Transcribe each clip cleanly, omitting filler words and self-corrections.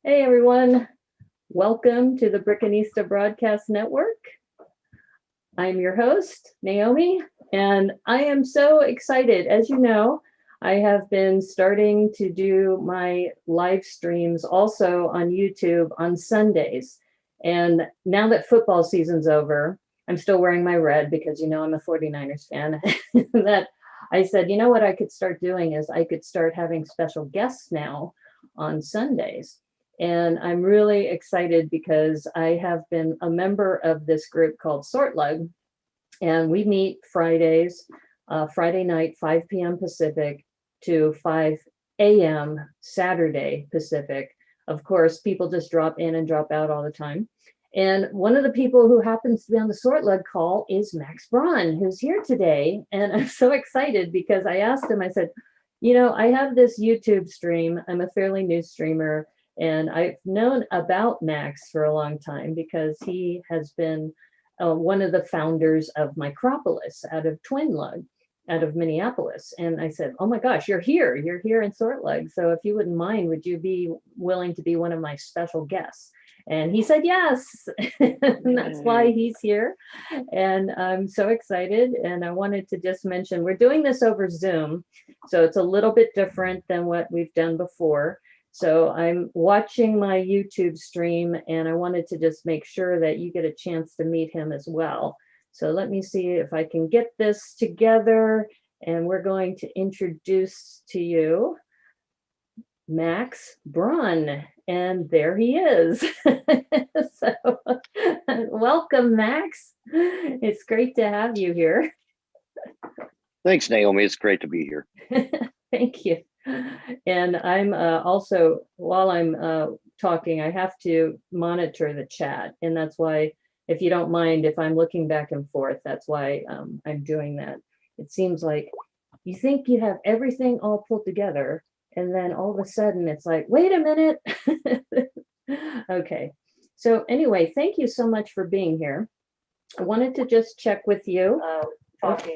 Hey everyone, welcome to the Brickanista Broadcast Network. I'm your host, Naomi, and I am so excited. As you know, I have been starting to do my live streams also on YouTube on Sundays. And now that football season's over, I'm still wearing my red because I'm a 49ers fan. That I said, you know what I could start doing is I could start having special guests now on Sundays. And I'm really excited because I have been a member of this group called Sortlug, and we meet Fridays, Friday night, 5 p.m. Pacific to 5 a.m. Saturday Pacific. Of course, people just drop in and drop out all the time. And one of the people who happens to be on the Sortlug call is Max Braun, who's here today. And I'm so excited because I asked him, I said, I have this YouTube stream. I'm a fairly new streamer. And I've known about Max for a long time because he has been one of the founders of Micropolis out of Twin Lug, out of Minneapolis. And I said, oh my gosh, you're here in Sortlug. So if you wouldn't mind, would you be willing to be one of my special guests? And he said yes, and that's why he's here. And I'm so excited. And I wanted to just mention, we're doing this over Zoom. So it's a little bit different than what we've done before. So I'm watching my YouTube stream, and I wanted to just make sure that you get a chance to meet him as well. So let me see if I can get this together, and we're going to introduce to you Max Braun, and there he is. So welcome, Max. It's great to have you here. Thanks, Naomi. It's great to be here. Thank you. And I'm also, while I'm talking, I have to monitor the chat. And that's why, if you don't mind, if I'm looking back and forth, that's why I'm doing that. It seems like you think you have everything all pulled together, and then all of a sudden it's like, wait a minute. Okay. So anyway, thank you so much for being here. I wanted to just check with you.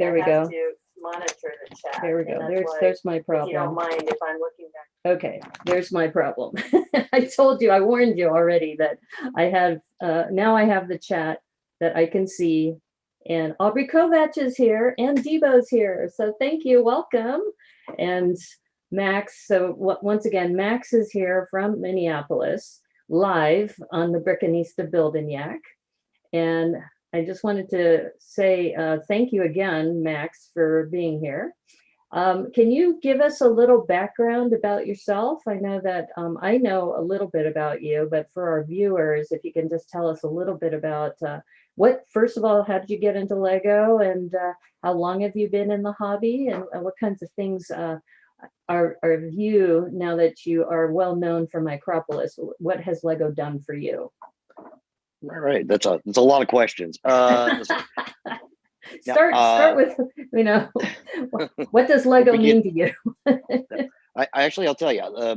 There we go. Monitor the chat. There we go. There's my problem. If you don't mind, if I'm looking back. Okay, there's my problem. I told you, I warned you already that I have, now I have the chat that I can see, and Aubrey Kovach is here, and Debo's here. So thank you, welcome. And Max, so once again, Max is here from Minneapolis, live on the Brickanista Building Yak. And I just wanted to say thank you again, Max, for being here. Can you give us a little background about yourself? I know that I know a little bit about you, but for our viewers, if you can just tell us a little bit about first of all, how did you get into Lego, and how long have you been in the hobby, and what kinds of things are you, now that you are well known for Micropolis, what has Lego done for you? All right, that's a lot of questions. Start with, what does Lego mean to you? I'll tell you, I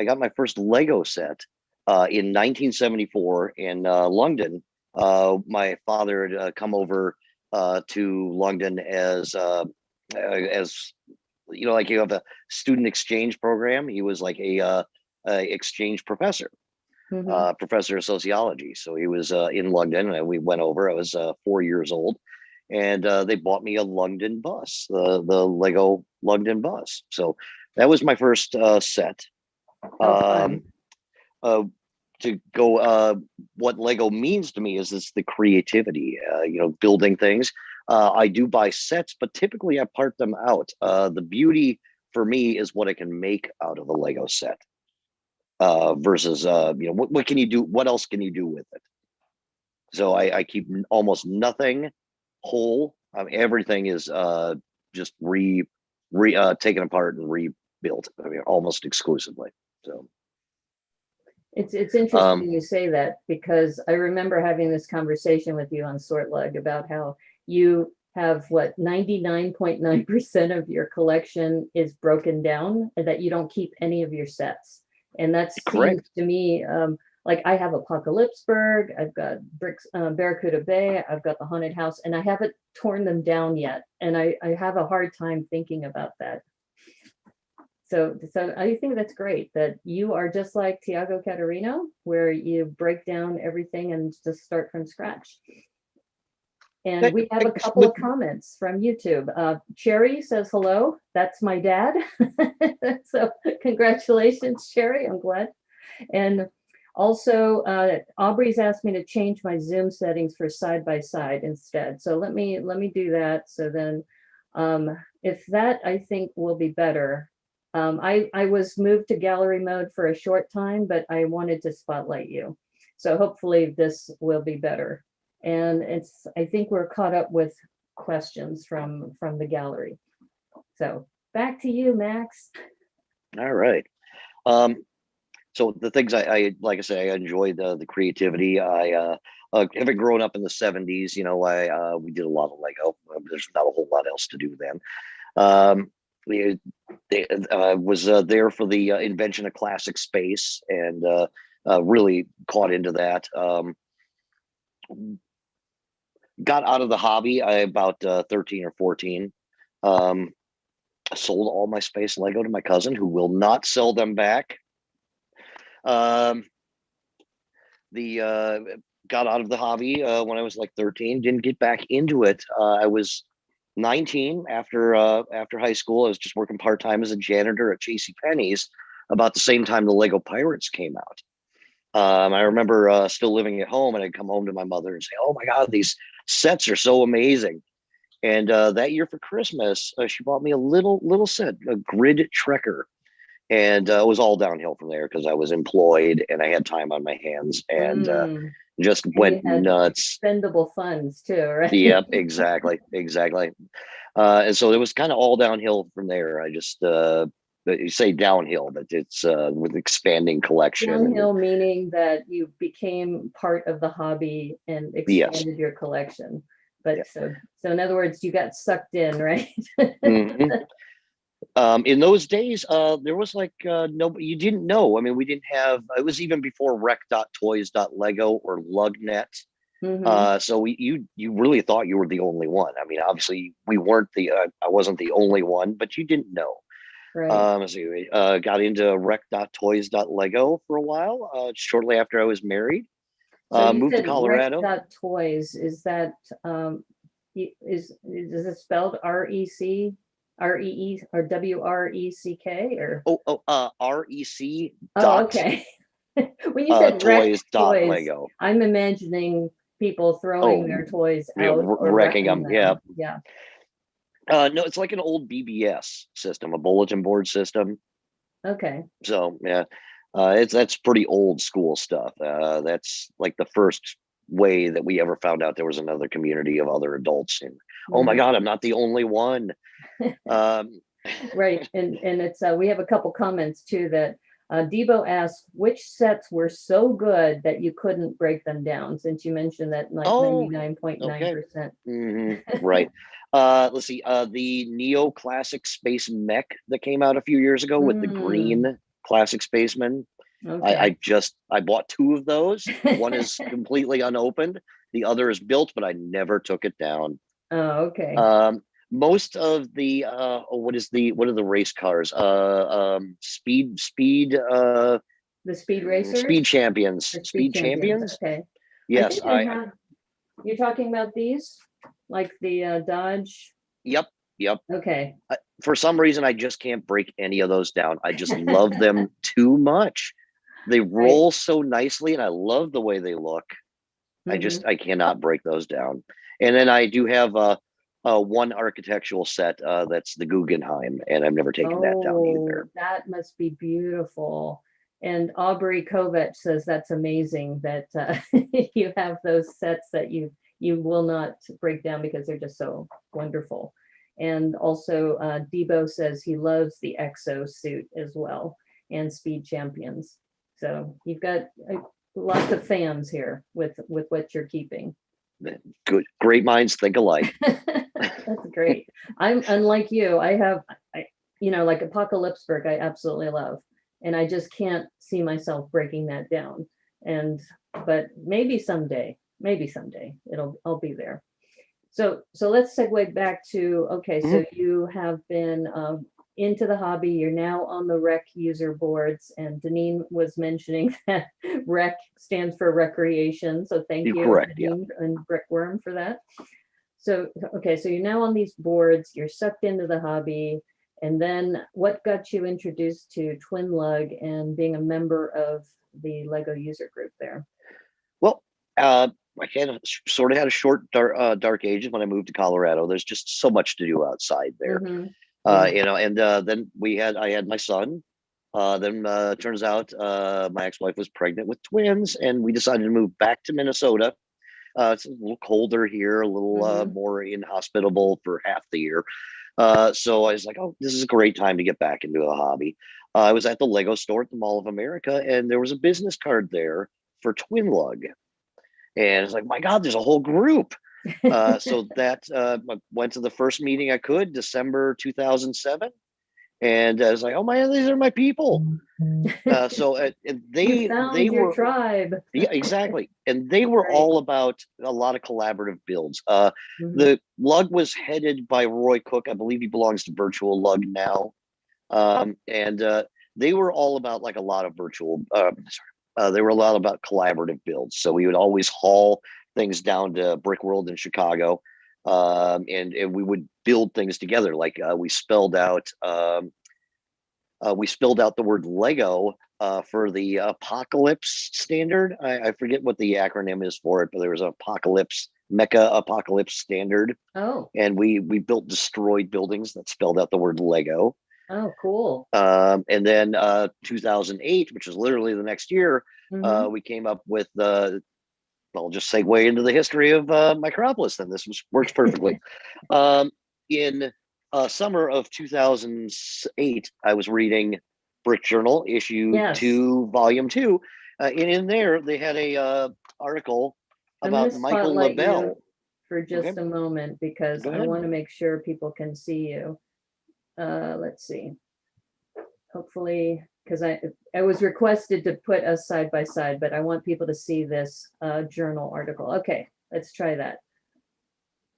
got my first Lego set in 1974 in London. My father had come over to London as like you have a student exchange program. He was like a exchange professor. Professor of sociology. So he was in London, and we went over. I was 4 years old, and they bought me a London bus, the Lego London bus. So that was my first set. To go, what Lego means to me is it's the creativity, building things. I do buy sets, but typically I part them out. The beauty for me is what I can make out of a Lego set. Versus what can you do, what else can you do with it? So I keep almost nothing whole. Everything is just taken apart and rebuilt. Almost exclusively. So it's interesting you say that, because I remember having this conversation with you on Sortlug about how you have 99.9% of your collection is broken down, and that you don't keep any of your sets. And that seems to me like I have Apocalypseburg, I've got Barracuda Bay, I've got the Haunted House, and I haven't torn them down yet. And I have a hard time thinking about that. So I think that's great that you are just like Tiago Caterino, where you break down everything and just start from scratch. And we have a couple of comments from YouTube. Cherry says hello. That's my dad. So congratulations, Cherry. I'm glad. And also, Aubrey's asked me to change my Zoom settings for side by side instead. So let me do that. So then, if that I think will be better. I was moved to gallery mode for a short time, but I wanted to spotlight you. So hopefully this will be better. And I think we're caught up with questions from the gallery. So back to you, Max. All right. So the things like I say, I enjoyed the creativity. Having grown up in the 70s, we did a lot of Lego. There's not a whole lot else to do then. Was there for the invention of classic space, and really caught into that. Got out of the hobby about 13 or 14. Sold all my space Lego to my cousin, who will not sell them back. Got out of the hobby when I was like 13. Didn't get back into it. I was 19 after high school. I was just working part-time as a janitor at JCPenney's about the same time the Lego Pirates came out. I remember still living at home, and I'd come home to my mother and say, "Oh my God, these sets are so amazing." And that year for Christmas, she bought me a little set, a grid Trekker. And it was all downhill from there because I was employed and I had time on my hands, and just went nuts. Expendable funds too, right? Yep, exactly. And so it was kind of all downhill from there. I just you say downhill, but it's with expanding collection. Downhill meaning that you became part of the hobby and expanded your collection. But so in other words, you got sucked in, right? Mm-hmm. In those days, there was like no, you didn't know. I mean, we didn't have. It was even before rec.toys.lego or Lugnet. Mm-hmm. So you really thought you were the only one. I mean, obviously we weren't I wasn't the only one, but you didn't know. Right. So got into rec.toys.lego for a while. Shortly after I was married, So you moved to said Colorado. rec.toys. Is that is it spelled REC? REE or WRECK or REC. Oh, okay. When you said toys dot toys, Lego. I'm imagining people throwing their toys out or wrecking them. Yeah. No, it's like an old BBS system, a bulletin board system. Okay. So yeah, that's pretty old school stuff. That's like the first way that we ever found out there was another community of other adults, and oh my God, I'm not the only one. Right, and it's we have a couple comments too that Debo asked which sets were so good that you couldn't break them down, since you mentioned that like 99.9%. Right. Let's see. The Neo Classic Space Mech that came out a few years ago with the green Classic Spaceman. Okay. I bought two of those. One is completely unopened. The other is built, but I never took it down. Oh, okay. Most of the what are the race cars? Speed the Speed Racers? Speed Champions. Speed Champions. Okay. Yes, you're talking about these? Like the Dodge? Yep. Okay. For some reason, I just can't break any of those down. I just love them too much. They roll so nicely, and I love the way they look. I cannot break those down. And then I do have one architectural set that's the Guggenheim, and I've never taken that down either. That must be beautiful. And Aubrey Kovac says that's amazing that you have those sets that you will not break down because they're just so wonderful. And also Debo says he loves the Exo suit as well, and Speed Champions. So you've got lots of fans here with what you're keeping. Good, great minds think alike. That's great. I'm unlike you. I like Apocalypseburg, I absolutely love, and I just can't see myself breaking that down. But maybe someday I'll be there. So let's segue back to, okay, so you have been into the hobby. You're now on the rec user boards, and Daneen was mentioning that rec stands for recreation. So thank You're you, correct. Yeah. Daneen and Brickwyrm, for that. So, okay, so you're now on these boards, you're sucked into the hobby. And then what got you introduced to Twin Lug and being a member of the Lego user group there? Well, I sort of had a short dark ages when I moved to Colorado. There's just so much to do outside there. Yeah. And then I had my son. Then turns out my ex-wife was pregnant with twins, and we decided to move back to Minnesota. It's a little colder here, a little more inhospitable for half the year. So I was like, oh, this is a great time to get back into a hobby. I was at the Lego store at the Mall of America, and there was a business card there for Twin Lug. And it's like, my God, there's a whole group. So that I went to the first meeting I could, December 2007. And I was like, oh my, these are my people. So You found they your were, tribe. yeah, exactly. And they were Right. all about a lot of collaborative builds. Mhm. The Lug was headed by Roy Cook. I believe he belongs to Virtual Lug now. And they were all about like a lot of they were a lot about collaborative builds. So we would always haul things down to Brickworld in Chicago. And we would build things together. Like we spelled out the word Lego for the Apocalypse standard. I forget what the acronym is for it, but there was an Apocalypse, Mecha Apocalypse standard. Oh. And we built destroyed buildings that spelled out the word Lego. Oh, cool. And then 2008, which is literally the next year, we came up with I'll just segue into the history of Micropolis. Then works perfectly. In summer of 2008, I was reading Brick Journal issue 2, volume 2, and in there they had a article about Michael LaBelle. For just a moment, because I want to make sure people can see you. Let's see. Hopefully, because I was requested to put us side by side, but I want people to see this journal article. Okay, let's try that.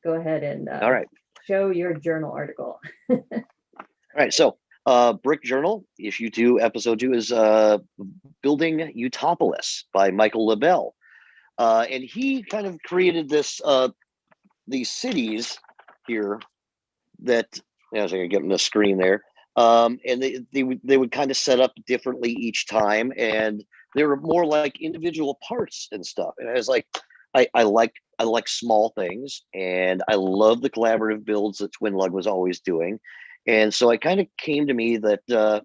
Go ahead and all right, show your journal article. All right, so Brick Journal, issue 2, episode 2 is Building Utopolis by Michael LaBelle. And he kind of created these cities here that, as I get on the screen there, and they would kind of set up differently each time, and they were more like individual parts and stuff. And I was like, I like small things, and I love the collaborative builds that Twin Lug was always doing. And so it kind of came to me that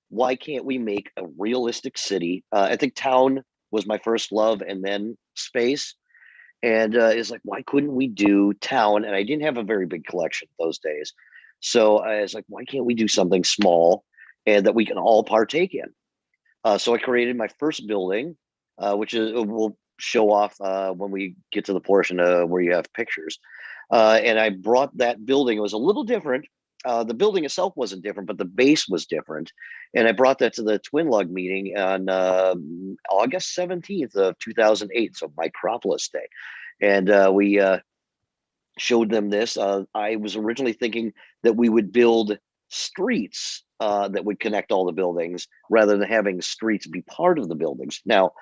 why can't we make a realistic city? I think town was my first love, and then space. And it's like, why couldn't we do town? And I didn't have a very big collection those days. So I was like, why can't we do something small and that we can all partake in? So I created my first building, which we'll show off when we get to the portion where you have pictures. And I brought that building. It was a little different. The building itself wasn't different, but the base was different. And I brought that to the Twin Lug meeting on August 17th of 2008, so Micropolis Day. And we showed them this. I was originally thinking that we would build streets that would connect all the buildings rather than having streets be part of the buildings. Now,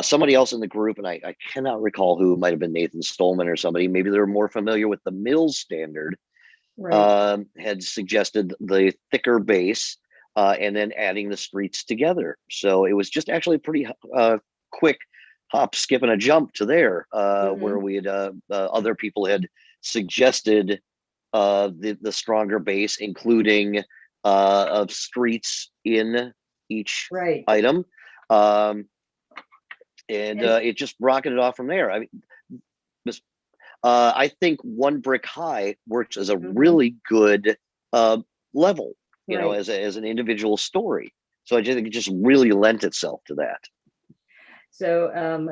somebody else in the group, and I cannot recall who, might have been Nathan Stolman or somebody, maybe they were more familiar with the Mills standard, had suggested the thicker base and then adding the streets together. So it was just actually pretty quick hop, skip, and a jump to there, where we had other people had suggested the stronger base, including of streets in each item. And it just rocketed off from there. I mean, I think one brick high works as a really good level, you know, as an individual story. So I just think it just really lent itself to that. So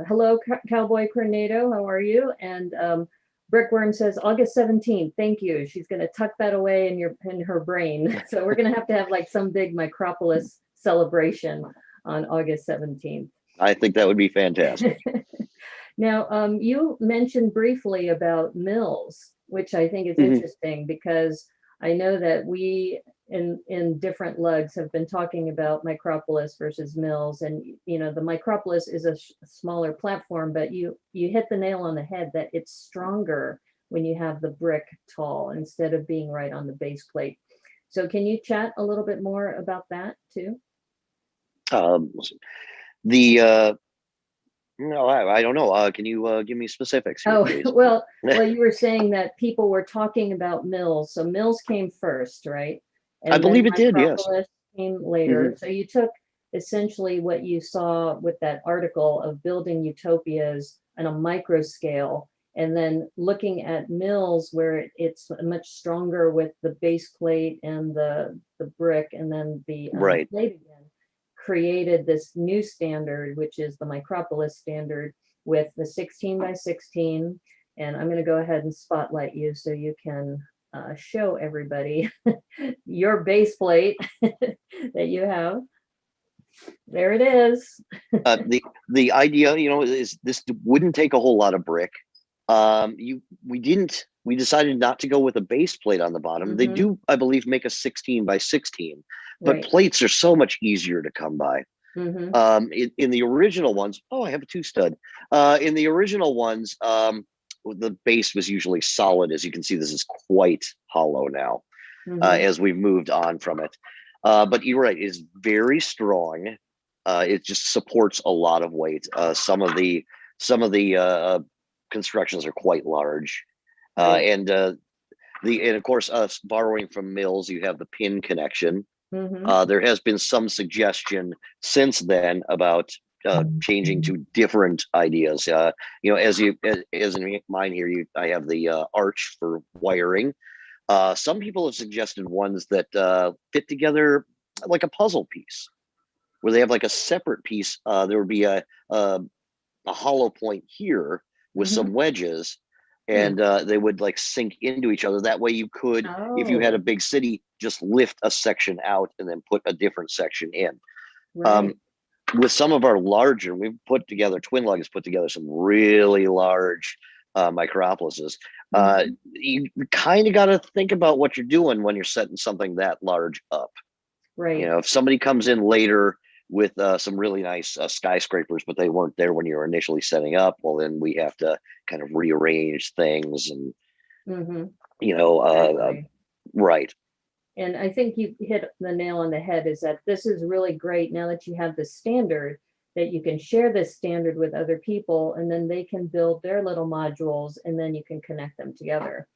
hello, Cowboy Cornado, how are you? And Brickwyrm says August 17th. Thank you. She's going to tuck that away in her brain. So we're going to have like some big Micropolis celebration on August 17th. I think that would be fantastic. Now, you mentioned briefly about Mills, which I think is interesting because I know that we in different lugs have been talking about Micropolis versus Mills, and the Micropolis is a smaller platform, but you hit the nail on the head that it's stronger when you have the brick tall instead of being right on the base plate. So can you chat a little bit more about that too? The no, I don't know. Can you give me specifics here, please? Well, you were saying that people were talking about Mills. So Mills came first, right? I And then believe it did, yes. Micropolis came later. So you took essentially what you saw with that article of building utopias on a micro scale, and then looking at Mills where it's much stronger with the base plate and the brick, and then the Right. plate again, created this new standard, which is the Micropolis standard with the 16 by 16. And I'm going to go ahead and spotlight you so you can show everybody your base plate that you have. There it is. The idea, is this wouldn't take a whole lot of brick. We decided not to go with a base plate on the bottom. They do, I believe, make a 16 by 16, but Right. plates are so much easier to come by. In the original ones, I have a 2-stud. In the original ones, the base was usually solid. As you can see, this is quite hollow now, as we've moved on from it. But you're right, it's very strong. It just supports a lot of weight. Some of the constructions are quite large. And of course, borrowing from Mills, you have the pin connection. There has been some suggestion since then about changing to different ideas. As in mine here, I have the arch for wiring. Some people have suggested ones that fit together like a puzzle piece, where they have like a separate piece. There would be a hollow point here with some wedges, and they would like sink into each other. That way you could, if you had a big city, just lift a section out and then put a different section in. Right. With some of our larger, Twin Lug has put together some really large Micropolises. You kind of got to think about what you're doing when you're setting something that large up. Right. If somebody comes in later with some really nice skyscrapers, but they weren't there when you were initially setting up, well, then we have to kind of rearrange things and, right. And I think you hit the nail on the head, is that this is really great now that you have the standard, that you can share this standard with other people, and then they can build their little modules, and then you can connect them together.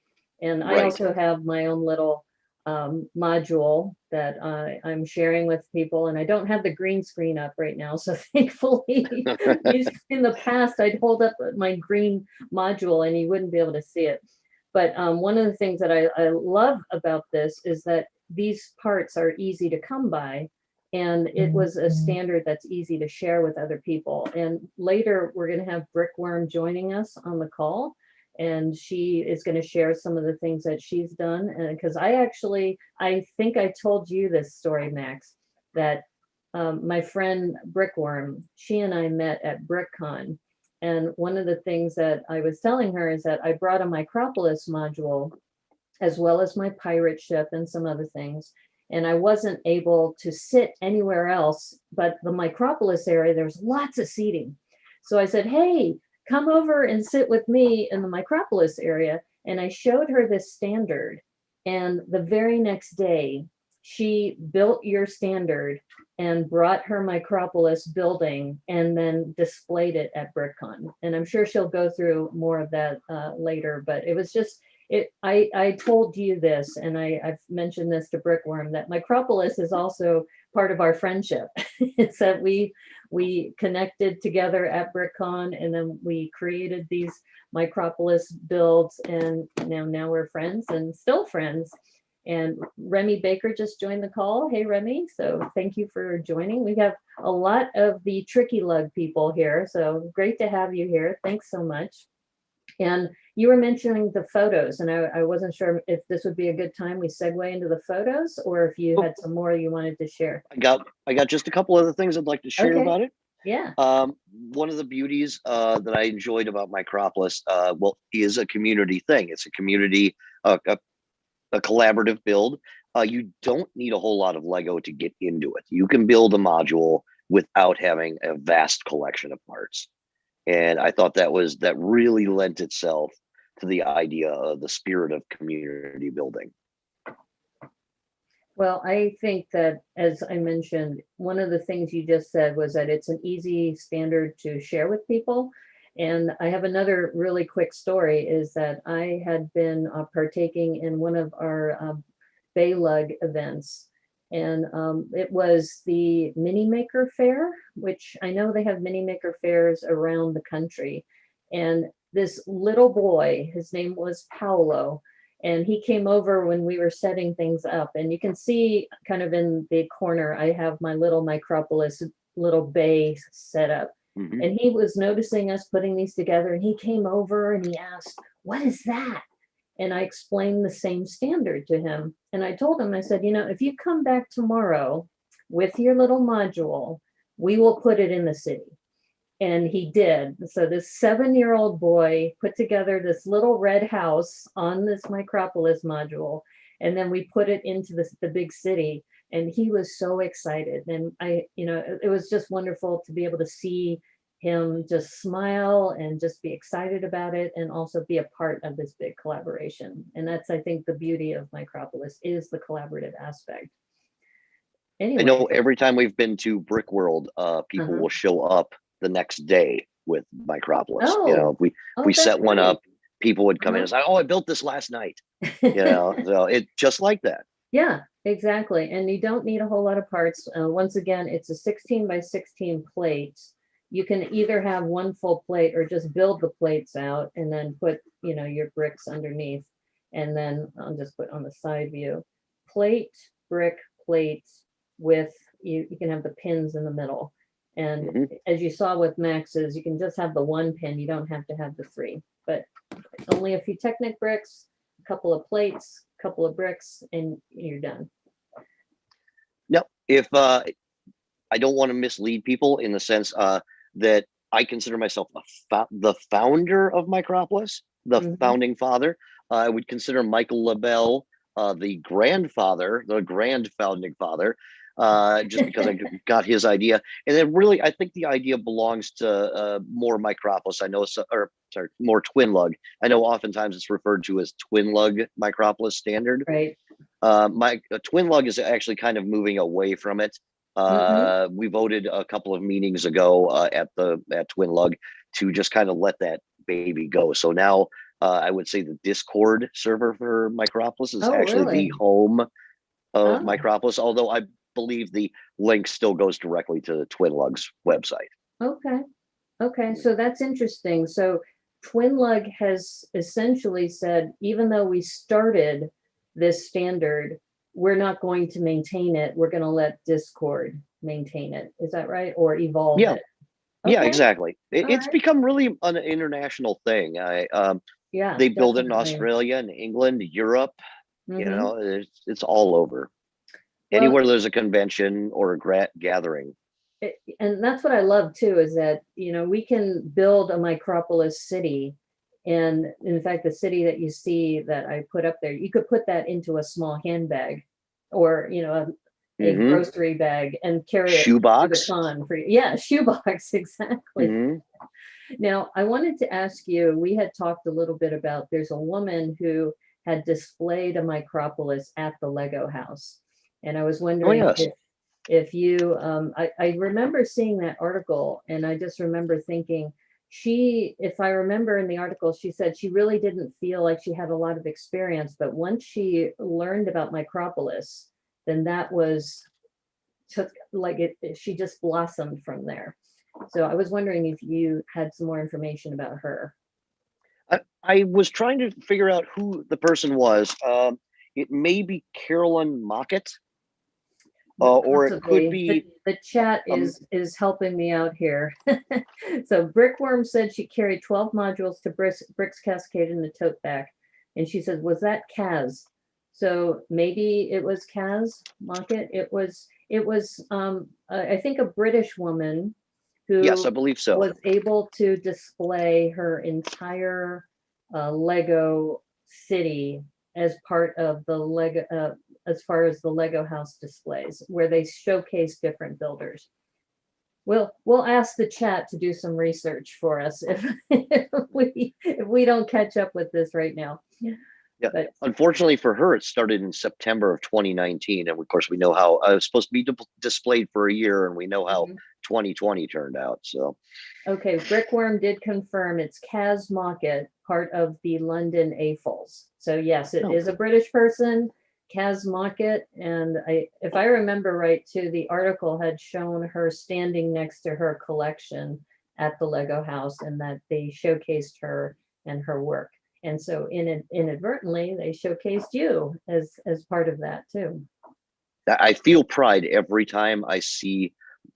And I also have my own little module that I'm sharing with people, and I don't have the green screen up right now, so thankfully in the past I'd hold up my green module and you wouldn't be able to see it. But one of the things that I love about this is that these parts are easy to come by, and it was a standard that's easy to share with other people. And later we're going to have Brickwyrm joining us on the call, and she is going to share some of the things that she's done. And because I think I told you this story, Max, that my friend Brickwyrm, she and I met at BrickCon. And one of the things that I was telling her is that I brought a Micropolis module, as well as my pirate ship and some other things. And I wasn't able to sit anywhere else, but the Micropolis area, there's lots of seating. So I said, hey, come over and sit with me in the Micropolis area. And I showed her this standard. And the very next day, she built your standard and brought her Micropolis building and then displayed it at BrickCon. And I'm sure she'll go through more of that later, but it was just, I told you this, and I've mentioned this to Brickwyrm, that Micropolis is also part of our friendship. It's that we connected together at BrickCon, and then we created these Micropolis builds, and now we're friends and still friends. And Remy Baker just joined the call. Hey, Remy. So thank you for joining. We have a lot of the Tricky Lug people here. So great to have you here. Thanks so much. And you were mentioning the photos, and I wasn't sure if this would be a good time we segue into the photos, or if you had some more you wanted to share. I got just a couple other things I'd like to share about it. Yeah. One of the beauties that I enjoyed about Micropolis, is a community thing. It's a community, a collaborative build. You don't need a whole lot of Lego to get into it. You can build a module without having a vast collection of parts. And I thought that really lent itself to the idea of the spirit of community building. Well, I think that, as I mentioned, one of the things you just said was that it's an easy standard to share with people. And I have another really quick story is that I had been partaking in one of our Bay Lug events. And it was the Mini Maker Fair, which I know they have Mini Maker Fairs around the country. And this little boy, his name was Paolo, and he came over when we were setting things up. And you can see kind of in the corner, I have my little Micropolis little bay set up. Mm-hmm. And he was noticing us putting these together, and he came over and he asked, "What is that?" And I explained the same standard to him. And I told him, I said, if you come back tomorrow with your little module, we will put it in the city. And he did. So this 7-year-old boy put together this little red house on this Micropolis module. And then we put it into the big city. And he was so excited. And it was just wonderful to be able to see him just smile and just be excited about it, and also be a part of this big collaboration. And that's, I think, the beauty of Micropolis is the collaborative aspect. Anyway. I know every time we've been to Brickworld, people will show up the next day with Micropolis. Oh, if we set one great. up, people would come in and say, "Oh, I built this last night." So it just like that. Yeah, exactly. And you don't need a whole lot of parts. Once again, it's a 16 by 16 plate. You can either have one full plate or just build the plates out and then put, your bricks underneath. And then I'll just put on the side view, plate, brick, plate with, you can have the pins in the middle. And as you saw with Max's, you can just have the one pin. You don't have to have the 3, but only a few Technic bricks, a couple of plates, a couple of bricks, and you're done. No, if I don't want to mislead people in the sense that I consider myself the founder of Micropolis, the founding father. I would consider Michael LaBelle the grandfather, the grand founding father, just because I got his idea. And then really, I think the idea belongs to more Micropolis. I know, more twin lug. I know oftentimes it's referred to as twin lug Micropolis standard. Right. My twin lug is actually kind of moving away from it. We voted a couple of meetings ago at Twin Lug to just kind of let that baby go. So now I would say the Discord server for Micropolis is actually really? the home of Micropolis, although I believe the link still goes directly to Twin Lug's website. Okay, so that's interesting. So Twin Lug has essentially said, even though we started this standard, we're not going to maintain it. We're going to let Discord maintain it. Is that right? Or evolve it? Yeah, exactly. It's right. become really an international thing. They build it in Australia and England, Europe. It's all over. Anywhere there's a convention or a gathering. And that's what I love too, is that, we can build a Micropolis city. And in fact, the city that you see that I put up there, you could put that into a small handbag or, a grocery bag and carry it shoebox. To the con for shoebox, exactly. Now, I wanted to ask you, we had talked a little bit about, there's a woman who had displayed a Micropolis at the Lego house. And I was wondering if you, I remember seeing that article, and I just remember thinking, if I remember in the article, she said she really didn't feel like she had a lot of experience, but once she learned about Micropolis, then that she just blossomed from there. So I was wondering if you had some more information about her. I was trying to figure out who the person was. It may be Carolyn Mockett. Or it could be the chat is helping me out here. So Brickwyrm said she carried 12 modules to Bricks Cascade in the tote bag, and she said, was that Kaz? So maybe it was Kaz Mockett. It was I think a British woman who, yes, I believe so, was able to display her entire Lego city as part of the Lego as far as the Lego house displays, where they showcase different builders. We'll ask the chat to do some research for us if we don't catch up with this right now. Yeah. But Unfortunately for her, it started in September of 2019, and of course we know how it was supposed to be displayed for a year, and we know how 2020 turned out. So okay, Brickwyrm did confirm it's Kaz Mockett, part of the London AFOLs. So yes, it is a British person, Kaz Mockett, and if I remember right too, the article had shown her standing next to her collection at the Lego house, and that they showcased her and her work. And so inadvertently, they showcased you as part of that too. I feel pride every time I see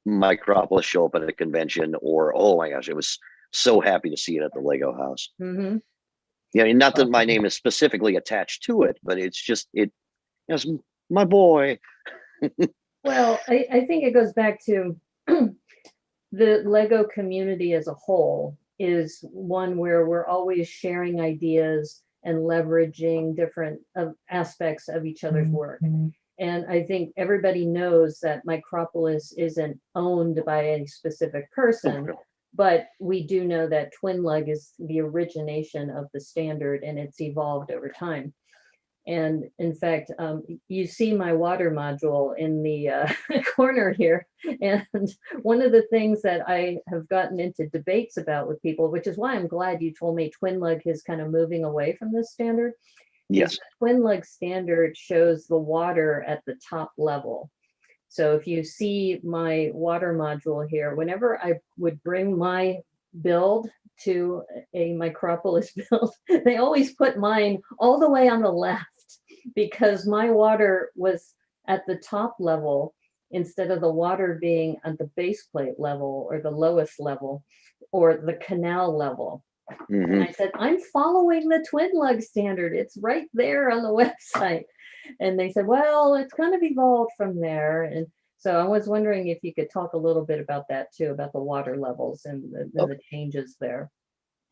Micropolis show up at a convention, or oh my gosh, I was so happy to see it at the Lego house. Mm-hmm. Yeah, not that my name is specifically attached to it, but it's just it's my boy. Well, I think it goes back to the Lego community as a whole is one where we're always sharing ideas and leveraging different aspects of each other's work. And I think everybody knows that Micropolis isn't owned by a specific person, but we do know that Twin Lug is the origination of the standard, and it's evolved over time. And in fact, you see my water module in the corner here. And one of the things that I have gotten into debates about with people, which is why I'm glad you told me Twin Lug is kind of moving away from this standard. Yes. The Twin Lug standard shows the water at the top level. So if you see my water module here, whenever I would bring my build to a Micropolis build, they always put mine all the way on the left, because my water was at the top level instead of the water being at the base plate level or the lowest level or the canal level. Mm-hmm. And I said, I'm following the Twin Lug standard. It's right there on the website. And they said, well, it's kind of evolved from there. And so I was wondering if you could talk a little bit about that too, about the water levels and the changes there.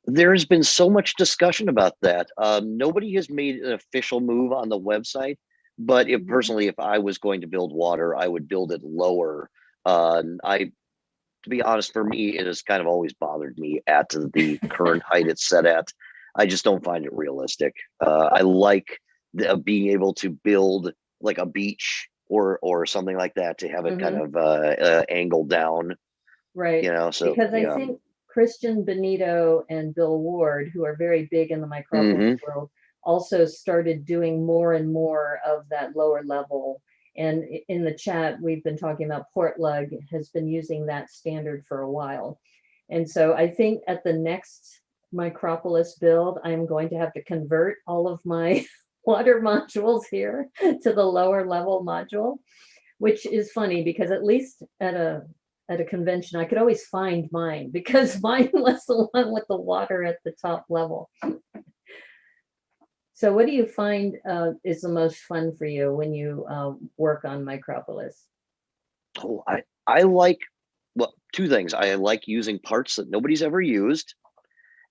There's been so much discussion about that. Nobody has made an official move on the website, but if personally, if I was going to build water, I would build it lower. To be honest, for me, it has kind of always bothered me at the current height it's set at. I just don't find it realistic. I like being able to build like a beach or something like that, to have it kind of angled down. Right. You know, so because I think Christian Benito and Bill Ward, who are very big in the Micropolis world, also started doing more and more of that lower level. And in the chat, we've been talking about Portlug has been using that standard for a while. And so I think at the next Micropolis build, I'm going to have to convert all of my water modules here to the lower level module, which is funny because at least at a convention, I could always find mine because mine was the one with the water at the top level. So what do you find is the most fun for you when you work on Micropolis? Oh, I like, well, two things. I like using parts that nobody's ever used,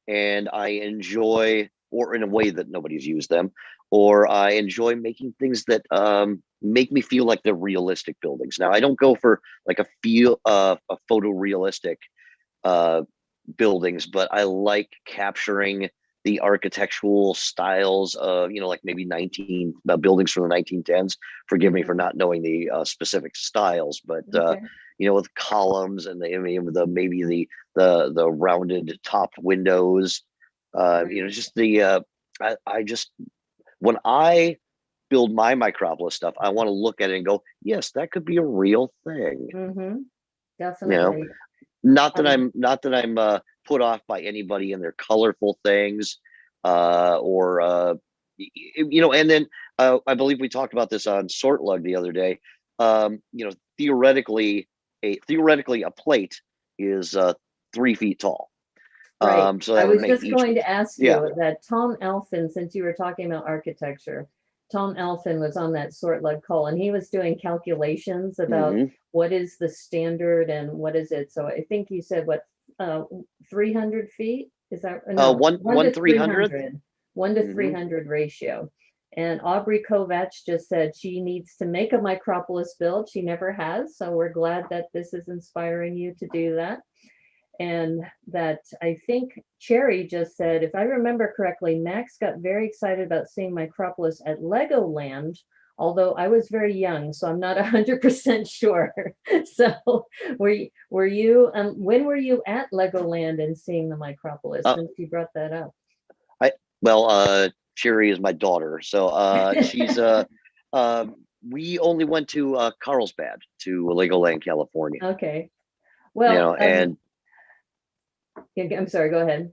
and I enjoy, or in a way that nobody's used them, or I enjoy making things that make me feel like they're realistic buildings. Now, I don't go for like a photorealistic buildings, but I like capturing the architectural styles of, like maybe buildings from the 1910s. Forgive me for not knowing the specific styles, but with columns and maybe the rounded top windows. Just I just, when I build my Micropolis stuff, I want to look at it and go, yes, that could be a real thing. Definitely. Not that I'm put off by anybody and their colorful things, and then I believe we talked about this on Sortlug the other day. Theoretically a plate is 3 feet tall. Right. So that I would was make just going to ask you that Tom Elfin, since you were talking about architecture, Tom Elfin was on that Sortlug call, and he was doing calculations about what is the standard and what is it. So I think you said 300 feet? Is that no, 1 to 300? 1 to 300 ratio. And Aubrey Kovach just said she needs to make a Micropolis build. She never has. So we're glad that this is inspiring you to do that. And that I think Cherry just said, if I remember correctly, Max got very excited about seeing Micropolis at Legoland, although I was very young, so I'm not 100% sure. So were you, when were you at Legoland and seeing the Micropolis, since you brought that up? Cherry is my daughter, so she's we only went to Carlsbad, to Legoland, California. Okay. Well, and I'm sorry, go ahead.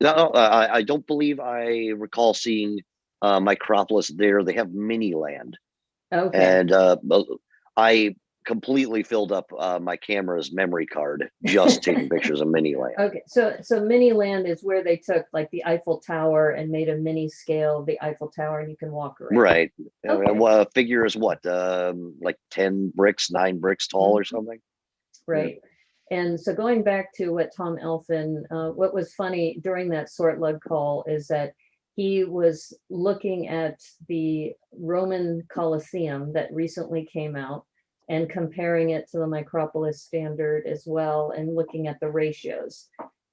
no, I don't believe I recall seeing Micropolis there. They have Miniland. Okay. And I completely filled up my camera's memory card just taking pictures of Miniland. Okay, so Miniland is where they took like the Eiffel Tower and made a mini scale of the Eiffel Tower, and you can walk around. Right. Okay. Figure is what, like 10 bricks, 9 bricks tall or something? Right. Yeah. And so going back to what Tom Elfin, what was funny during that Sort Lug call is that he was looking at the Roman Colosseum that recently came out and comparing it to the Micropolis standard as well, and looking at the ratios.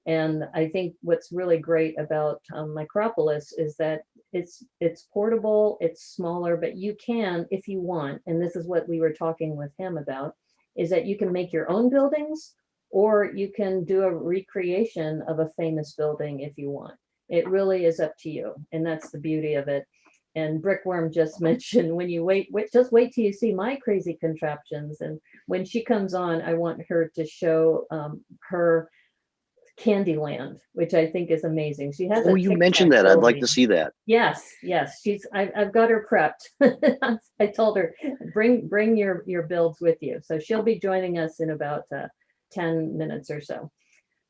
And I think what's really great about Micropolis is that it's portable, it's smaller, but you can, if you want, and this is what we were talking with him about, is that you can make your own buildings, or you can do a recreation of a famous building if you want. It really is up to you, and that's the beauty of it. And Brickwyrm just mentioned, when you just wait till you see my crazy contraptions. And when she comes on, I want her to show her Candyland, which I think is amazing. She has. Oh, you mentioned that. I'd like to see that. Yes, yes. I've got her prepped. I told her, bring your builds with you. So she'll be joining us in about 10 minutes or so.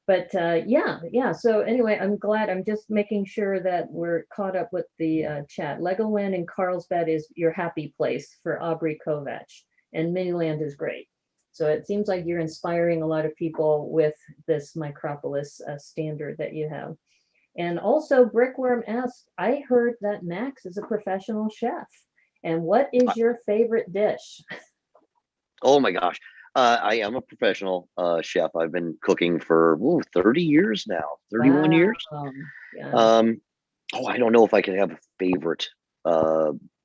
But yeah. So anyway, I'm glad. I'm just making sure that we're caught up with the chat. Legoland in Carlsbad is your happy place for Aubrey Kovach, and Miniland is great. So it seems like you're inspiring a lot of people with this Micropolis standard that you have. And also, Brickwyrm asked, I heard that Max is a professional chef. And what is your favorite dish? Oh my gosh. I am a professional chef. I've been cooking for 30 years now, 31 years. Yeah. I don't know if I can have a favorite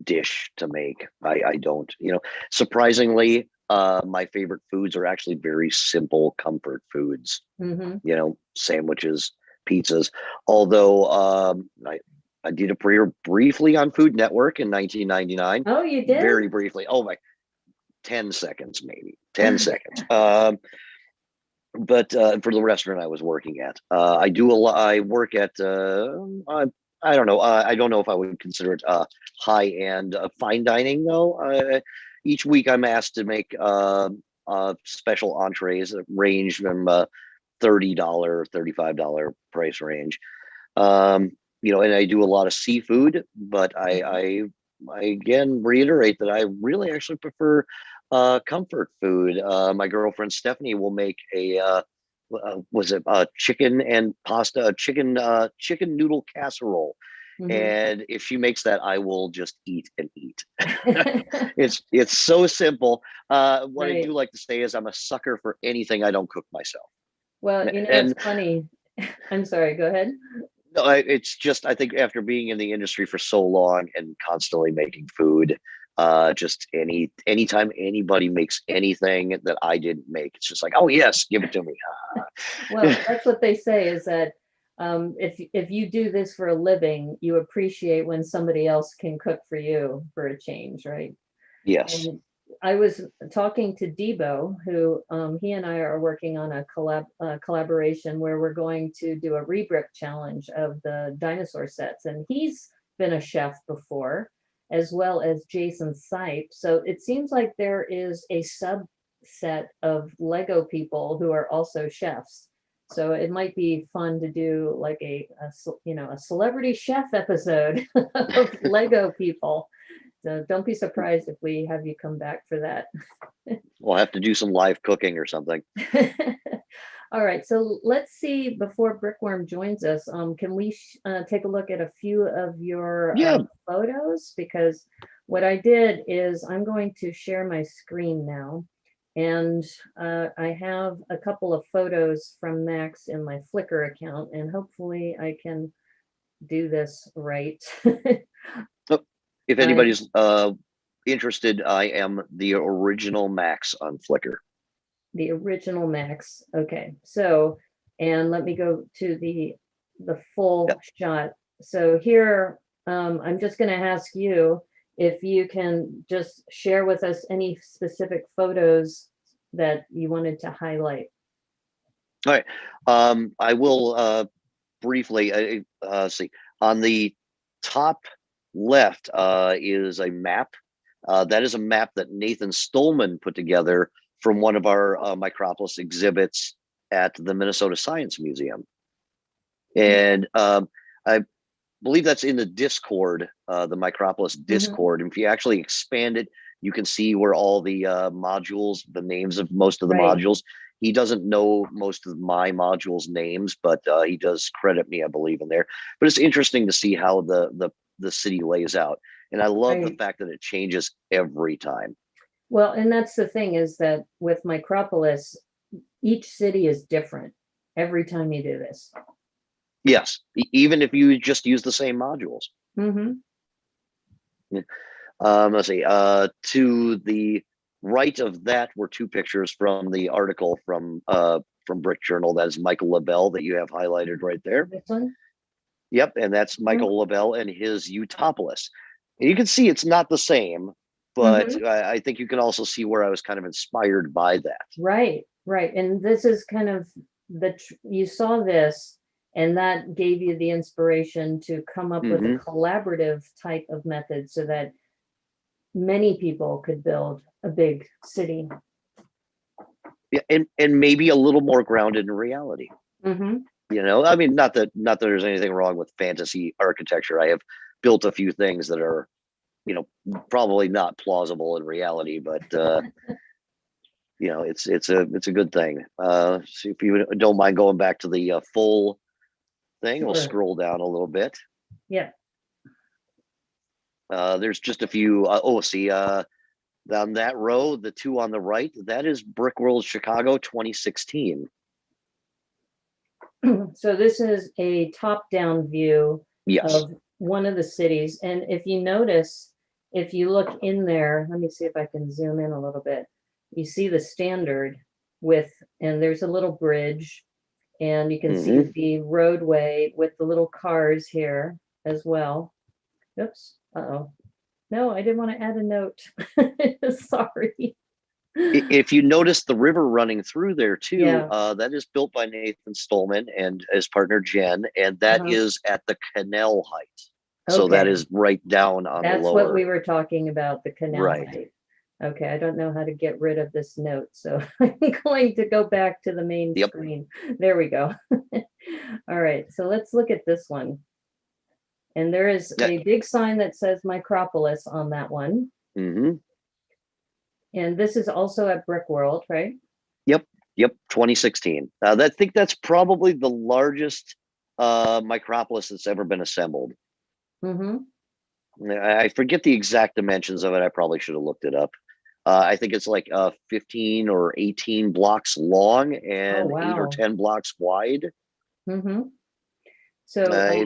dish to make. I don't. Surprisingly, my favorite foods are actually very simple comfort foods. Sandwiches, pizzas. Although I did a career briefly on Food Network in 1999. Oh, you did? Very briefly. Oh my. 10 seconds, maybe 10 seconds. But for the restaurant I was working at, I do a lot. I work at, I don't know. I don't know if I would consider it high-end fine dining though. Each week I'm asked to make special entrees that range from $30, $35 price range. And I do a lot of seafood, but I again reiterate that I really actually prefer comfort food. My girlfriend Stephanie will make a chicken and pasta, chicken noodle casserole. And if she makes that, I will just eat and eat. It's so simple. What I do like to say is I'm a sucker for anything I don't cook myself. Well, it's funny. I'm sorry, go ahead. No, it's just, I think after being in the industry for so long and constantly making food, just anytime anybody makes anything that I didn't make, it's just like, oh yes, give it to me. Well, that's what they say, is that if you do this for a living, you appreciate when somebody else can cook for you for a change, right? Yes. And I was talking to Debo, who he and I are working on a collaboration where we're going to do a rebrick challenge of the dinosaur sets. And he's been a chef before, as well as Jason Sipe. So it seems like there is a subset of Lego people who are also chefs. So it might be fun to do like a celebrity chef episode of Lego people. So don't be surprised if we have you come back for that. We'll have to do some live cooking or something. All right, so let's see, before Brickwyrm joins us, can we take a look at a few of your Yeah. photos? Because what I did is I'm going to share my screen now. And I have a couple of photos from Max in my Flickr account, and hopefully I can do this right. So if I, anybody's interested, I am the original Max on Flickr. the original Max. Okay, so, and let me go to the full Yep. shot. So here, I'm just going to ask you if you can just share with us any specific photos that you wanted to highlight. All right. I will briefly see on the top left is a map. That is a map that Nathan Stolman put together from one of our Micropolis exhibits at the Minnesota Science Museum. And I believe that's in the Discord, the Micropolis Discord. And if you actually expand it, you can see where all the modules, the names of most of the modules. He doesn't know most of my modules' names, but he does credit me, I believe, in there. But it's interesting to see how the city lays out. And I love the fact that it changes every time. Well, and that's the thing, is that with Micropolis, each city is different every time you do this. Yes, even if you just use the same modules. Let's see. To the right of that were two pictures from the article from Brick Journal. That is Michael LaBelle that you have highlighted right there. This one? Yep, and that's Michael LaBelle and his Utopolis. And you can see it's not the same, but I think you can also see where I was kind of inspired by that. Right, right. And this is kind of you saw this, and that gave you the inspiration to come up with a collaborative type of method so that many people could build a big city. Yeah, and maybe a little more grounded in reality. You know, I mean, not that there's anything wrong with fantasy architecture. I have built a few things that are, you know, probably not plausible in reality, but you know, it's a good thing. So if you don't mind going back to the full thing, we'll scroll down a little bit. Yeah. There's just a few. Oh, see, down that row, the two on the right, that is Brickworld Chicago 2016. So this is a top-down view of one of the cities. And if you notice, if you look in there, let me see if I can zoom in a little bit. You see the standard and there's a little bridge, and you can see the roadway with the little cars here as well. Oops. Uh-oh. No, I didn't want to add a note. Sorry. If you notice the river running through there too, that is built by Nathan Stolman and his partner Jen, and that is at the canal height. So that is right down on the lower. That's what we were talking about, the canal height. Okay, I don't know how to get rid of this note, so I'm going to go back to the main screen. There we go. All right, so let's look at this one. And there is a big sign that says Micropolis on that one. And this is also at Brickworld, right? Yep, 2016. I think that's probably the largest Micropolis that's ever been assembled. I forget the exact dimensions of it. I probably should have looked it up. I think it's like 15 or 18 blocks long and 8 or 10 blocks wide. So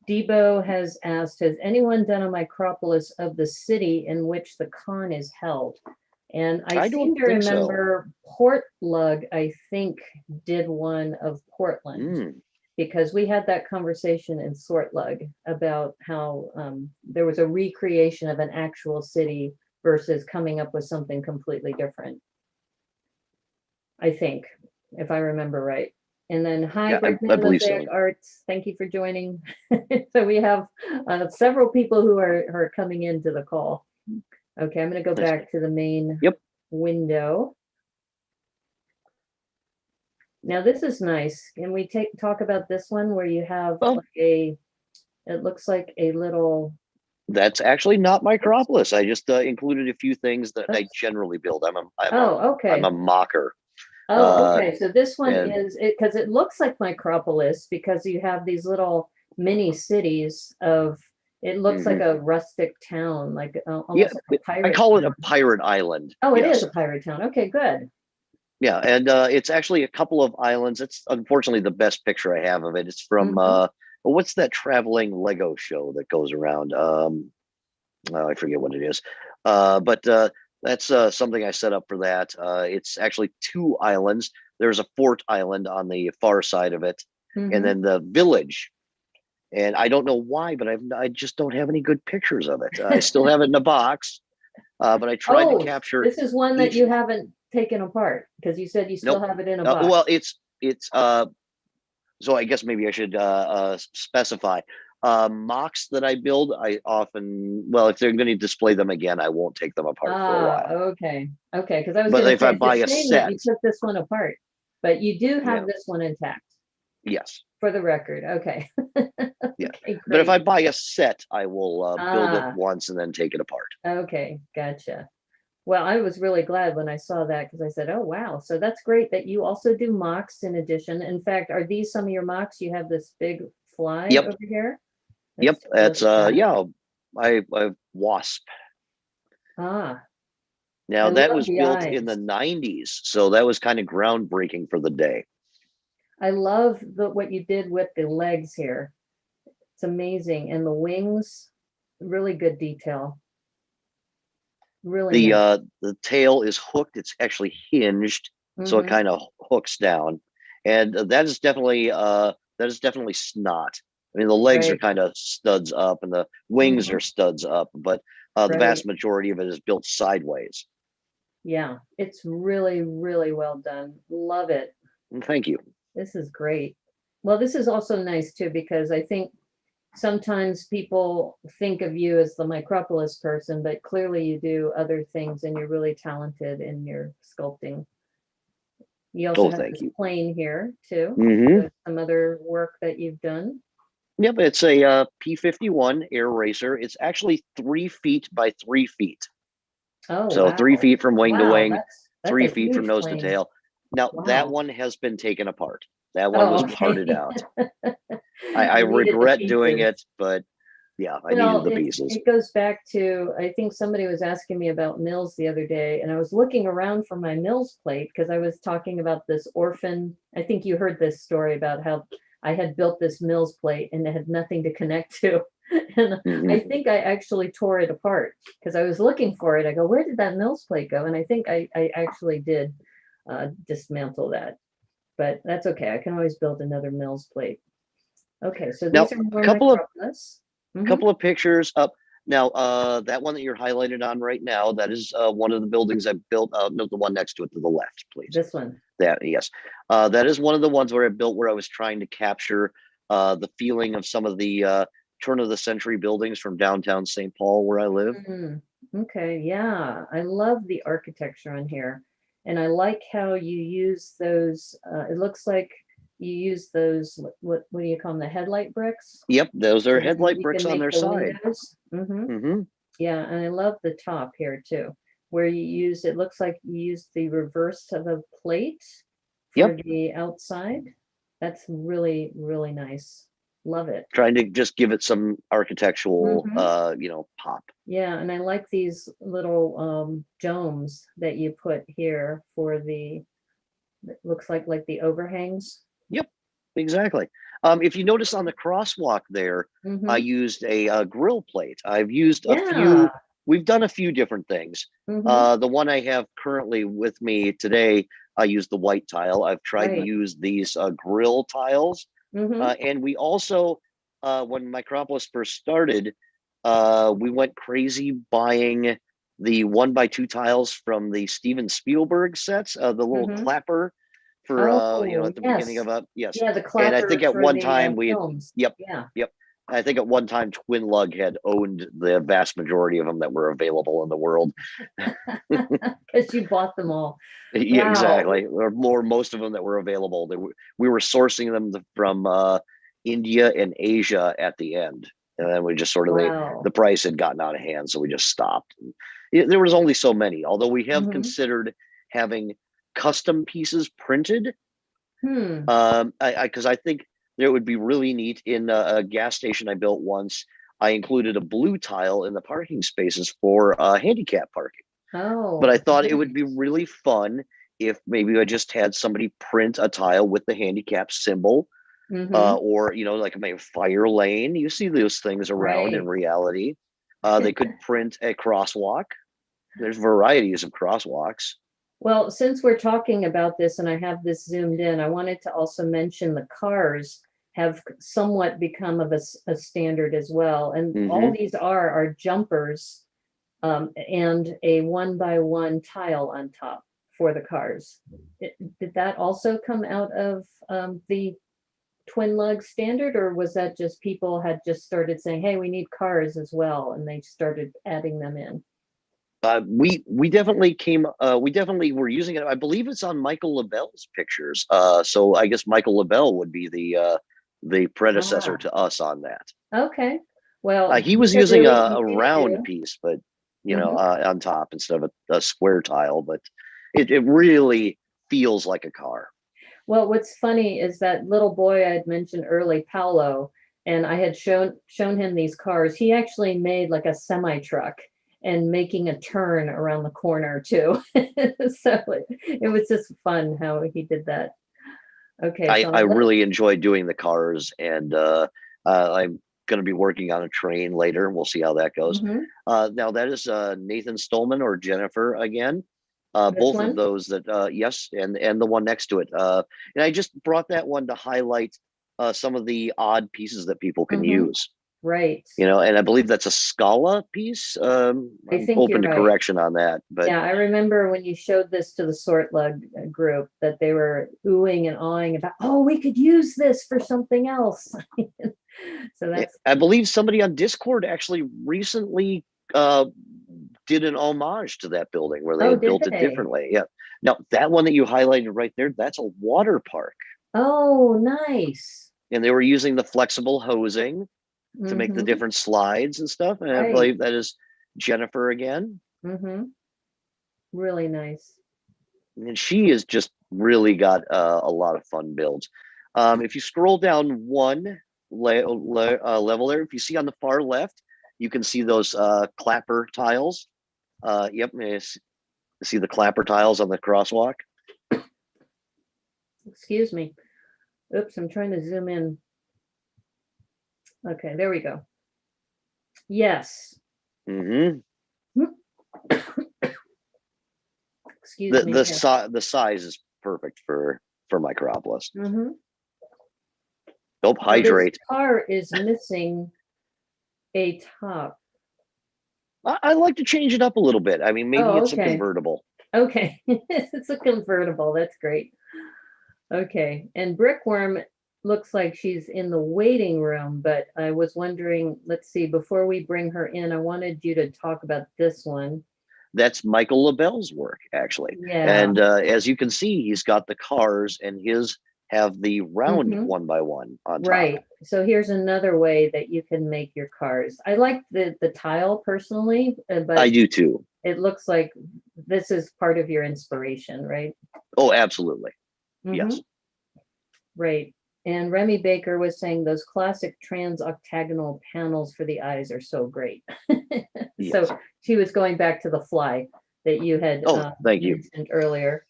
Debo has asked, has anyone done a Micropolis of the city in which the con is held? And I seem to remember Portlug, I think, did one of Portland, because we had that conversation in Sortlug about how there was a recreation of an actual city versus coming up with something completely different. I think, if I remember right. And then, hi, Mosaic Arts. Thank you for joining. So we have several people who are coming into the call. Okay, I'm going to go back to the main window. Now this is nice. Can we talk about this one where you have it looks like a little. That's actually not Micropolis. I just included a few things that I generally build. I'm a mocker. Oh, okay. So this one And is it because it looks like Micropolis because you have these little mini cities of it looks like mhm. a rustic town, like Yeah, almost like a I pirate call it a town. pirate island. Oh, it is Yes. a pirate town. Okay, good. Yeah, and it's actually a couple of islands. It's unfortunately the best picture I have of it. It's from Hmm. well, what's that traveling Lego show that goes around? Oh, I forget what it is. But that's something I set up for that. It's actually two islands. There's a fort island on the far side of it, and Hmm. then the village. And I don't know why, but I just don't have any good pictures of it. I still have it in a box, but I tried to Oh, capture this is one that each. you haven't taken apart because you said you still Nope. have it in a Well, box. it's so I guess maybe I should specify. Mocks that I build, I often, well, if they're going to display them again, I won't take them apart for a Ah, while. okay. Okay, because I was But gonna if I say buy it's a a shame that set, you took this one apart, but you do yeah, have this one intact yes, for the record. Okay. yeah. Okay, But if great. I buy a set, I will build it Ah, once and then take it apart. okay, gotcha. Well, I was really glad when I saw that because I said, "Oh, wow." So that's great that you also do mocks in addition. In fact, are these some of your mocks? You have this big fly Yep, over here. Let's yep. take a look That's at that. yeah. I wasp. Ah, Now I that love was the built in the eyes. '90s, so that was kind of groundbreaking for the day. I love what you did with the legs here. It's amazing. And the wings, really good detail. Really nice. The tail is hooked. It's actually hinged, so it Hmm. kind of hooks down, and that is definitely snot. I mean, the legs are Right. kind of studs up, and the wings Hmm. are studs up, but the Right. vast majority of it is built sideways. Yeah. It's really, really well done. Love it. And thank you. This is great. Well, this is also nice too, because I think sometimes people think of you as the Micropolis person, but clearly you do other things and you're really talented in your sculpting. You also Oh, have thank this you. plane here too, Hmm. with some other work that you've done. Yep, it's a P-51 air racer. It's actually 3 feet by 3 feet. Oh, So 3 feet from wing to wow, wing, that's three a feet from huge nose to plane. tail. Now that Wow. one has been taken apart. That one Oh, was okay. parted out. I You needed the regret doing pieces. it, but yeah, I needed Well, the pieces. it goes back to, I think somebody was asking me about mills the other day, and I was looking around for my mills plate because I was talking about this orphan. I think you heard this story about how I had built this mills plate and it had nothing to connect to. And I Hmm. think I actually tore it apart because I was looking for it. I go, where did that mills plate go? And I think I actually did dismantle that, but that's okay. I can always build another mills plate. Okay, so Now these are a more couple of micropolis. Hmm. couple of pictures up. Now that one that you're highlighted on right now, that is one of the buildings I built. No, the one next to it to the left, please. This one. That yes, that is one of the ones where I built where I was trying to capture the feeling of some of the turn of the century buildings from downtown St. Paul where I live. Mm, okay, yeah, I love the architecture on here. And I like how you use those, it looks like you use those, what do you call them, the headlight bricks? Yep, those are And then headlight you can bricks on make their the side. windows. Hmm. Hmm. Yeah, and I love the top here too, where you use, it looks like you use the reverse of a plate for Yep, the outside. That's really, really nice. Love it. trying to just give it some architectural, Hmm. pop. Yeah, and I like these little domes that you put here for the, it looks like the overhangs. Yep, exactly. If you notice on the crosswalk there, I Hmm. used a, grill plate. I've used a Yeah. few. We've done a few different things. Hmm. The one I have currently with me today, I use the white tile. I've tried to Right. use these grill tiles, Hmm. and we also, when Micropolis first started, we went crazy buying the 1x2 tiles from the Steven Spielberg sets, the little Hmm. clapper for Oh, at the beginning yes. of a yes. Yeah, the And I think clapper at for one the time we had films. yep, Yeah. yep. I think at one time Twin Lug had owned the vast majority of them that were available in the world. Because you bought them all. Yeah, Wow. exactly. Or more, most of them that were available. We were sourcing them from India and Asia at the end, and then we just sort of the Wow. price had gotten out of hand, so we just stopped. There was only so many. Although we have Hmm. considered having custom pieces printed. Hmm. Because I think it would be really neat. In a gas station I built once, I included a blue tile in the parking spaces for handicap parking. But I Oh, thought it would nice. be really fun if maybe I just had somebody print a tile with the handicap symbol, Mm-hmm. or like maybe fire lane. You see those things around in Right. reality. They could print a crosswalk. There's varieties of crosswalks. Well, since we're talking about this and I have this zoomed in, I wanted to also mention the cars have somewhat become of a standard as well. And all Hmm. these are jumpers, and a one by one tile on top for the cars. Did that also come out of the twin lug standard, or was that just people had just started saying, hey, we need cars as well, and they started adding them in? We definitely we definitely were using it. I believe it's on Michael Labelle's pictures. So I guess Michael Labelle would be the predecessor Ah, to us on that. okay. Well, He you was could using really a easy to round do. piece, but Mhm. on top instead of a square tile. But it really feels like a car. Well, what's funny is that little boy I'd mentioned early, Paolo, and I had shown him these cars. He actually made like a semi truck and making a turn around the corner too. So it was just fun how he did that. Okay, I so I really enjoy doing the cars, and I'm going to be working on a train later. We'll see how that goes. mhm. Now that is Nathan Stolman or Jennifer again. This Both of one, those that yes, and the one next to it. And I just brought that one to highlight some of the odd pieces that people can mhm, use. right. And I believe that's a Scala piece. I I'm think you're open to right. correction on that, but Yeah, I remember when you showed this to the Sort Lug group that they were oohing and awing about, oh, we could use this for something else. So that's I believe somebody on Discord actually recently did an homage to that building where they oh, had did built it they? differently. Yeah. Now that one that you highlighted right there, that's a water park, Oh, nice. and they were using the flexible hosing to make the Mm-hmm. different slides and stuff. And I Right. believe that is Jennifer again, Mm-hmm. Really nice. and she has just really got a lot of fun builds. If you scroll down one level there, if you see on the far left, you can see those clapper tiles. Yep, see the clapper tiles on the crosswalk. Excuse me. Oops, I'm trying to zoom in. Okay, there we go. Yes. Hmm. Excuse The me. the Yes. the size is perfect for Micropolis. Mm-hmm. Nope, Well, this hydrate. car is missing a top. I like to change it up a little bit. I mean, maybe Oh, it's a okay. convertible. Okay. It's a convertible. That's great. Okay. And Brickwyrm looks like she's in the waiting room, but I was wondering, let's see, before we bring her in, I wanted you to talk about this one. That's Michael Labelle's work, actually. Yeah. And as you can see, he's got the cars, and his have the round Hmm. one by one on top. Right. So here's another way that you can make your cars. I like the tile personally, I but do too. it looks like this is part of your inspiration, right? Oh, absolutely. Hmm. Yes. Right. And Remy Baker was saying those classic trans octagonal panels for the eyes are so great. So Yes. she was going back to the fly that you had Oh, thank you. mentioned earlier.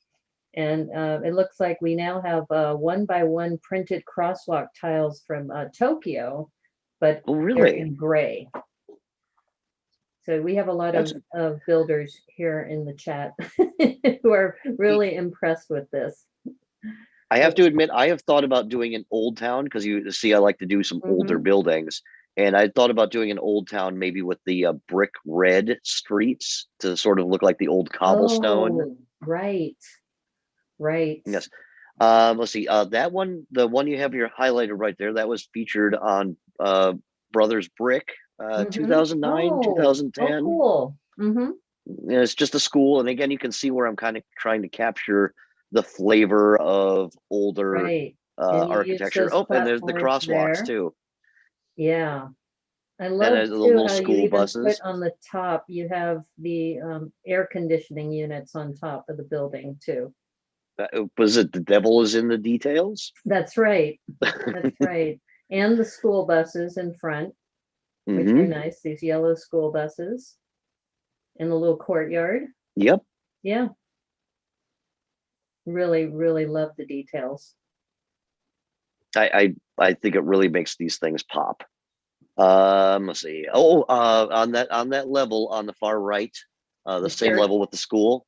And it looks like we now have one by one printed crosswalk tiles from Tokyo, but Oh, they're really? in gray. So we have a lot That's of builders here in the chat who are really impressed with this. I have So, to admit, I have thought about doing an old town because you see, I like to do some older mhm. buildings, and I thought about doing an old town maybe with the brick red streets to sort of look like the old cobblestone. Oh, right, right. Yes. Let's see. That one, the one you have here highlighted right there, that was featured on Brothers Brick, Hmm. 2009, Oh, oh, 2010. cool. Hmm. It's just a school, and again, you can see where I'm kind of trying to capture the flavor of older Right. And you use architecture. those Oh, and there's the platforms crosswalks there. too, Yeah. I and love the too little how you school even put buses. on the top, you have the air conditioning units on top of the building too. Was it the devil is in the details? That's right. That's right. And the school buses in front, which are Hmm. nice, these yellow school buses in the little courtyard. Yep. Yeah. Really, really love the details. I think it really makes these things pop. Let's see. On that level on the far right, the The same church, level with the school.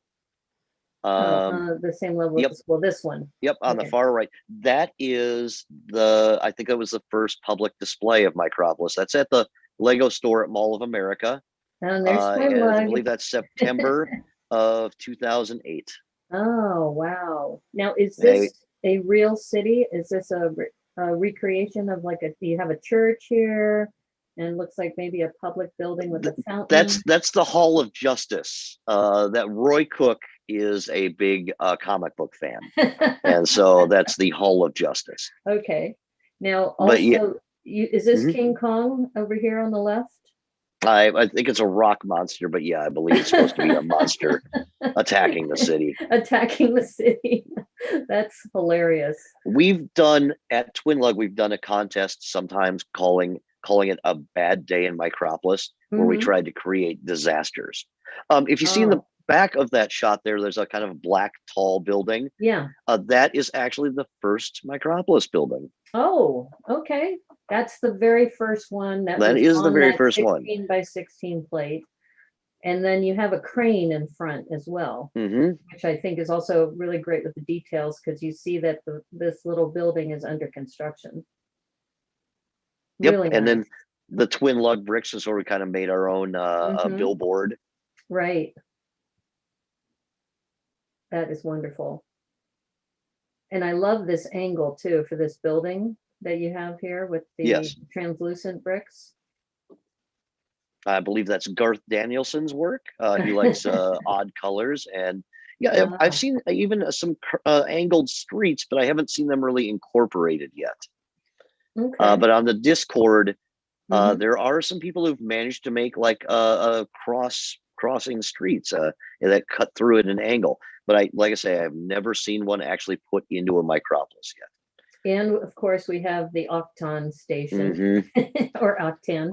the same level with Yep. the school, this one. Yep, on the Okay. far right. That is I think that was the first public display of Micropolis. That's at the Lego store at Mall of America. And there's Twin And I Lug. believe that's September of 2008. Oh, wow. Now, is They, this a real city? Is this a recreation of like do you have a church here? And looks like maybe a public building with a fountain. that's the Hall of Justice. That Roy Cook is a big comic book fan, and so that's the Hall of Justice. Okay. Now, But yeah, also, is this mhm. King Kong over here on the left? I think it's a rock monster, but yeah, I believe it's supposed to be a monster attacking the city. Attacking the city. That's hilarious. We've done at Twin Lug, we've done a contest sometimes calling it a bad day in Micropolis, where we Hmm. tried to create disasters. If you see in the Oh, back of that shot there's a kind of black tall building. yeah. That is actually the first Micropolis building. Oh, okay. That's the very first one that That was is the on very that first one. 16 by 16 plate. And then you have a crane in front as well, Hmm. which I think is also really great with the details because you see that this little building is under construction. Yep. Really And nice. then the Twin Lug bricks is where we kind of made our own Hmm. billboard. Right. That is wonderful. And I love this angle too for this building that you have here with the Yes. translucent bricks. I believe that's Garth Danielson's work. He likes odd colors, and yeah, I've Ah, seen even some angled streets, but I haven't seen them really incorporated yet. okay. But on the Discord, Hmm. there are some people who've managed to make like a crossing streets that cut through at an angle. But like I say, I've never seen one actually put into a Micropolis yet. And of course, we have the Octon station Hmm. or Octan.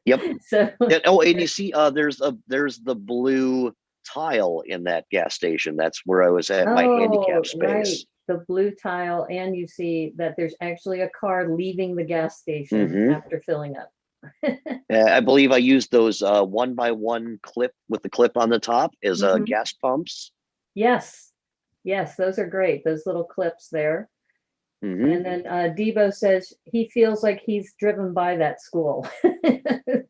Yep. So, Oh, and you see, there's the blue tile in that gas station. That's where I was at my handicap oh, right, space. the blue tile, and you see that there's actually a car leaving the gas station Hmm. after filling up. I believe I used those 1x1 clip with the clip on the top as Mhm. gas pumps. Yes, yes, those are great, those little clips there. Hmm. And then Debo says he feels like he's driven by that school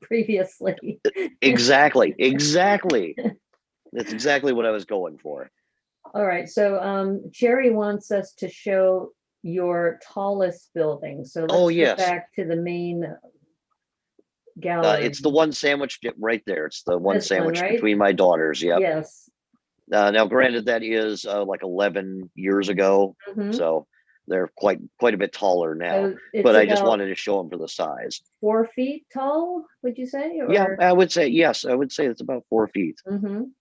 previously. Exactly, exactly. That's exactly what I was going for. All right, so Jerry wants us to show your tallest building. So Oh let's get yes, back to the main gallery. it's the one sandwich right there. It's the one This one, sandwich right? between my daughters. Yep. Yes. Now, granted, that is like 11 years ago, Mhm. so they're quite a bit taller now. So it's But I just about wanted to show them for the size. 4 feet tall, would you say? Yeah, Or I would say yes. I would say it's about 4 feet. mhm.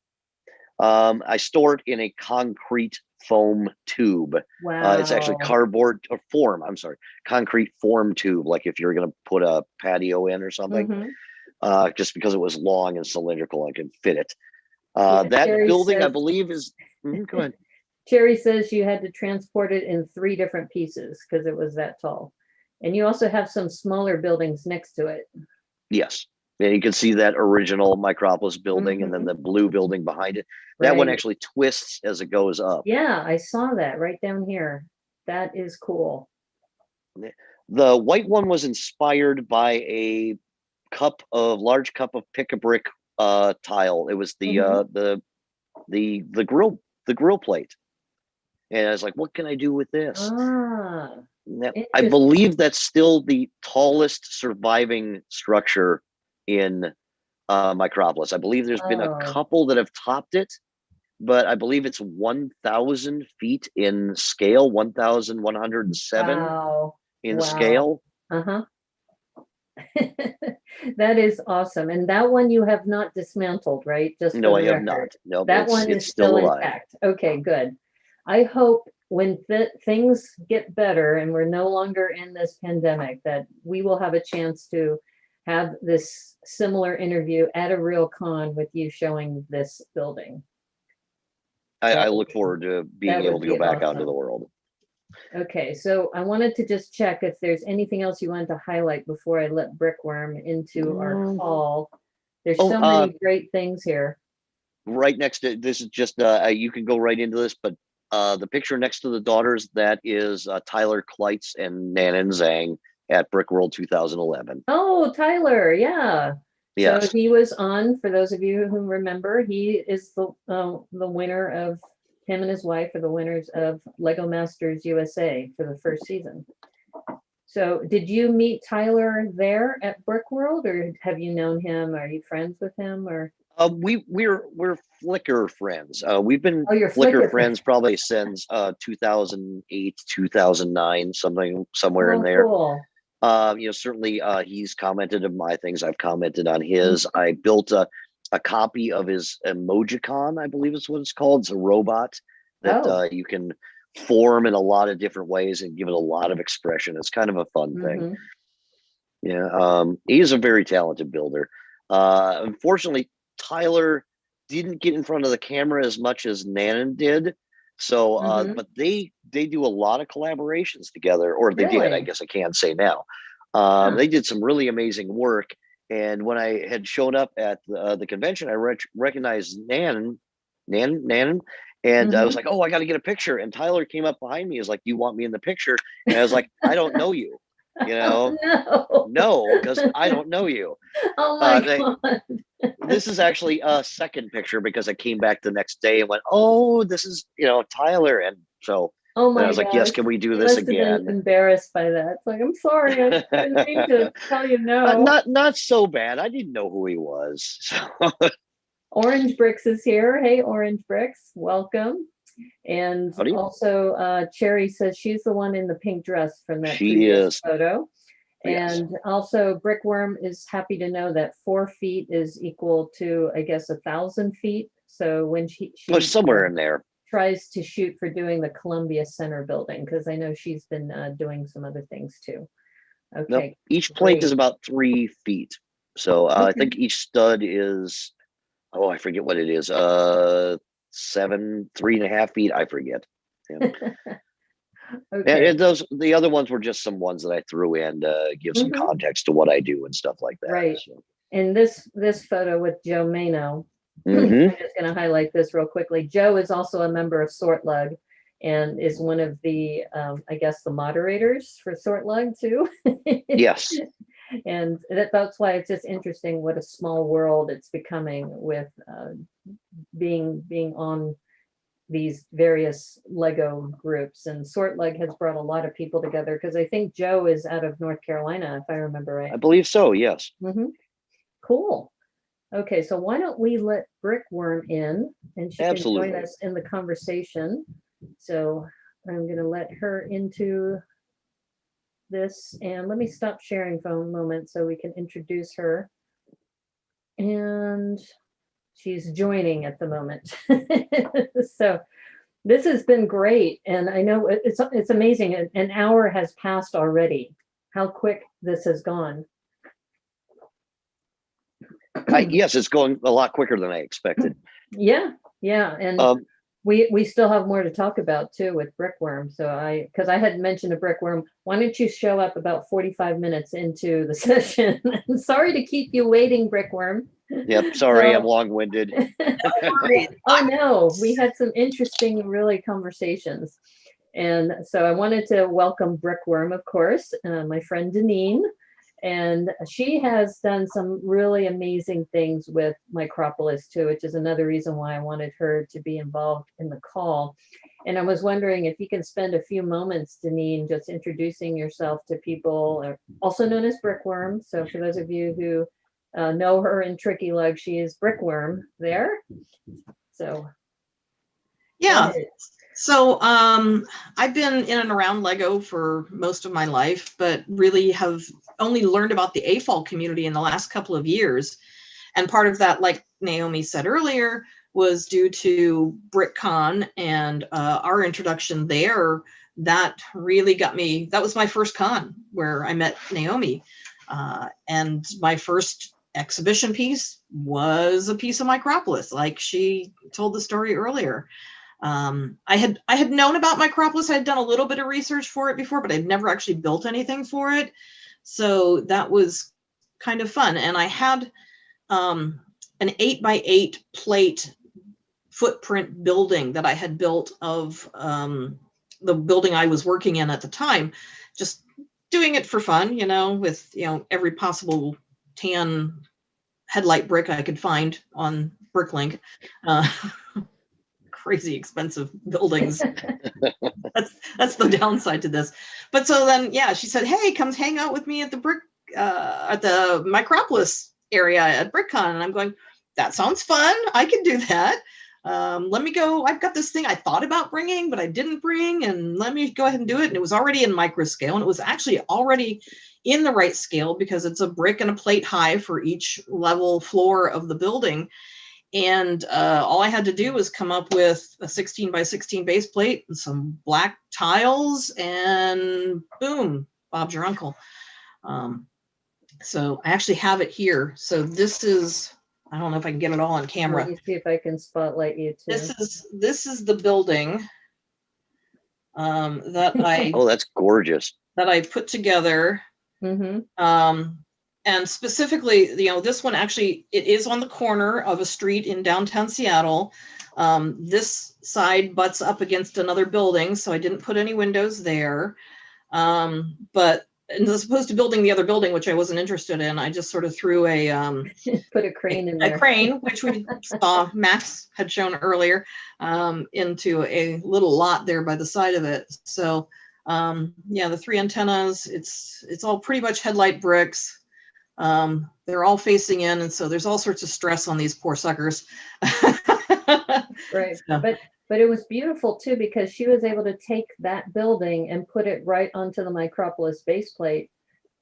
I store it in a concrete foam tube. It's actually Wow. cardboard or form. I'm sorry, concrete form tube. Like if you're going to put a patio in or something. Mhm. Just because it was long and cylindrical, I could fit it. Yeah, That Jerry building, I says believe, is. Go ahead. Jerry says you had to transport it in 3 different pieces because it was that tall. And you also have some smaller buildings next to it. Yes. And you can see that original Micropolis building and then Mhm. the blue building behind it. That one Right. actually twists as it goes up. Yeah, I saw that right down here. That is cool. The white one was inspired by a large cup of pick a brick tile. It was Mhm. the grill plate. And I was like, what can I do with this? Ah, Now, I interesting. believe that's still the tallest surviving structure in Micropolis. I believe there's been a Oh, couple that have topped it, but I believe it's 1,000 feet in scale, 1,107 wow. in Wow. scale. Uh-huh. That is awesome. And that one you have not dismantled, right? Just for No, I the have record. not. Nope, That one it's is still still alive. intact. Okay, good. I hope when things get better and we're no longer in this pandemic, that we will have a chance to have this similar interview at a real con with you showing this building. I look forward to being able to go back out into the world. Okay, so I wanted to just check if there's anything else you wanted to highlight before I let Brickwyrm into our call. There's so many great things here. Right next to this is just you can go right into this, but the picture next to the daughters, that is Tyler Kleitz and Nan Zhang at Brickworld 2011. Oh, Tyler, yeah. Yes. So he was on, for those of you who remember, he is the winner of, him and his wife are the winners of Lego Masters USA for the first season. So did you meet Tyler there at Brickworld, or have you known him? Are you friends with him, or? We're Flickr friends. We've been Flickr friends probably since 2008, 2009, somewhere in there. Cool. Certainly he's commented on my things. I've commented on his. I built a copy of his Emojicon, I believe is what it's called. It's a robot that you can form in a lot of different ways and give it a lot of expression. It's kind of a fun thing. Yeah, he's a very talented builder. Unfortunately, Tyler didn't get in front of the camera as much as Nan did. So, but they do a lot of collaborations together, or they did, I guess I can't say now. They did some really amazing work. And when I had shown up at the convention, I recognized Nan, and I was like, oh, I got to get a picture. And Tyler came up behind me, is like, you want me in the picture? And I was like, I don't know you. No, because I don't know you. Oh my God. This is actually a second picture because I came back the next day and went, oh, this is, Tyler. And so I was like, yes, can we do this again? Been embarrassed by that. It's like, I'm sorry, I didn't mean to tell you no. Not so bad. I didn't know who he was. So. Orange Bricks is here. Hey, Orange Bricks, welcome. And also Cherry says she's the one in the pink dress from that previous photo. Yes. And also Brickwyrm is happy to know that 4 feet is equal to, I guess, 1,000 feet. So when she somewhere in there tries to shoot for doing the Columbia Center building, because I know she's been doing some other things too. Okay. Nope. Each plate is about 3 feet. So I think each stud is, I forget what it is. 3.5 feet. I forget. Yeah. Okay. And the other ones were just some ones that I threw in to give some context to what I do and stuff like that. Right. So. And this photo with Joe Mano, I'm just going to highlight this real quickly. Joe is also a member of Sortlug and is one of the, I guess, the moderators for Sortlug too. Yes. And that's why it's just interesting what a small world it's becoming with being on these various Lego groups. And Sortlug has brought a lot of people together, because I think Joe is out of North Carolina, if I remember right. I believe so, yes. Cool. Okay, so why don't we let Brickwyrm in, and she can join us in the conversation. So I'm going to let her into this, and let me stop sharing for a moment so we can introduce her. And she's joining at the moment. So this has been great. And I know it's amazing. An hour has passed already. How quick this has gone. Yes, it's going a lot quicker than I expected. Yeah. And we still have more to talk about too with Brickwyrm. So because I had mentioned to Brickwyrm, why don't you show up about 45 minutes into the session? Sorry to keep you waiting, Brickwyrm. Yep, sorry, I'm long-winded. Oh no, we had some interesting, really conversations. And so I wanted to welcome Brickwyrm, of course, my friend Daneen. And she has done some really amazing things with Micropolis too, which is another reason why I wanted her to be involved in the call. And I was wondering if you can spend a few moments, Daneen, just introducing yourself to people, also known as Brickwyrm. So for those of you who know her in Tricky Lug, she is Brickwyrm there. So yeah. So I've been in and around Lego for most of my life, but really have only learned about the AFOL community in the last couple of years. And part of that, like Naomi said earlier, was due to BrickCon and our introduction there. That really got me. That was my first con where I met Naomi. And my first exhibition piece was a piece of Micropolis, like she told the story earlier. I had known about Micropolis. I had done a little bit of research for it before, but I'd never actually built anything for it. So that was kind of fun. And I had an 8x8 plate footprint building that I had built of the building I was working in at the time, just doing it for fun, with, every possible tan headlight brick I could find on Bricklink. Crazy expensive buildings. That's the downside to this. But so then, yeah, she said, hey, come hang out with me at the Micropolis area at BrickCon. And I'm going, that sounds fun. I can do that. Let me go. I've got this thing I thought about bringing, but I didn't bring, and let me go ahead and do it. And it was already in micro scale, and it was actually already in the right scale because it's a brick and a plate high for each level floor of the building. And all I had to do was come up with a 16 by 16 base plate and some black tiles, and boom, Bob's your uncle. So I actually have it here. So this is, I don't know if I can get it all on camera. Let me see if I can spotlight you too. This is the building that I Oh, that's gorgeous. That I put together. Mm-hmm. And specifically, this one actually, it is on the corner of a street in downtown Seattle. This side butts up against another building, so I didn't put any windows there. But as opposed to building the other building, which I wasn't interested in, I just sort of threw a put a crane in there. A crane, which we saw Max had shown earlier, into a little lot there by the side of it. So yeah, the 3 antennas, it's all pretty much headlight bricks. They're all facing in, and so there's all sorts of stress on these poor suckers. Right. So. But it was beautiful too, because she was able to take that building and put it right onto the Micropolis base plate,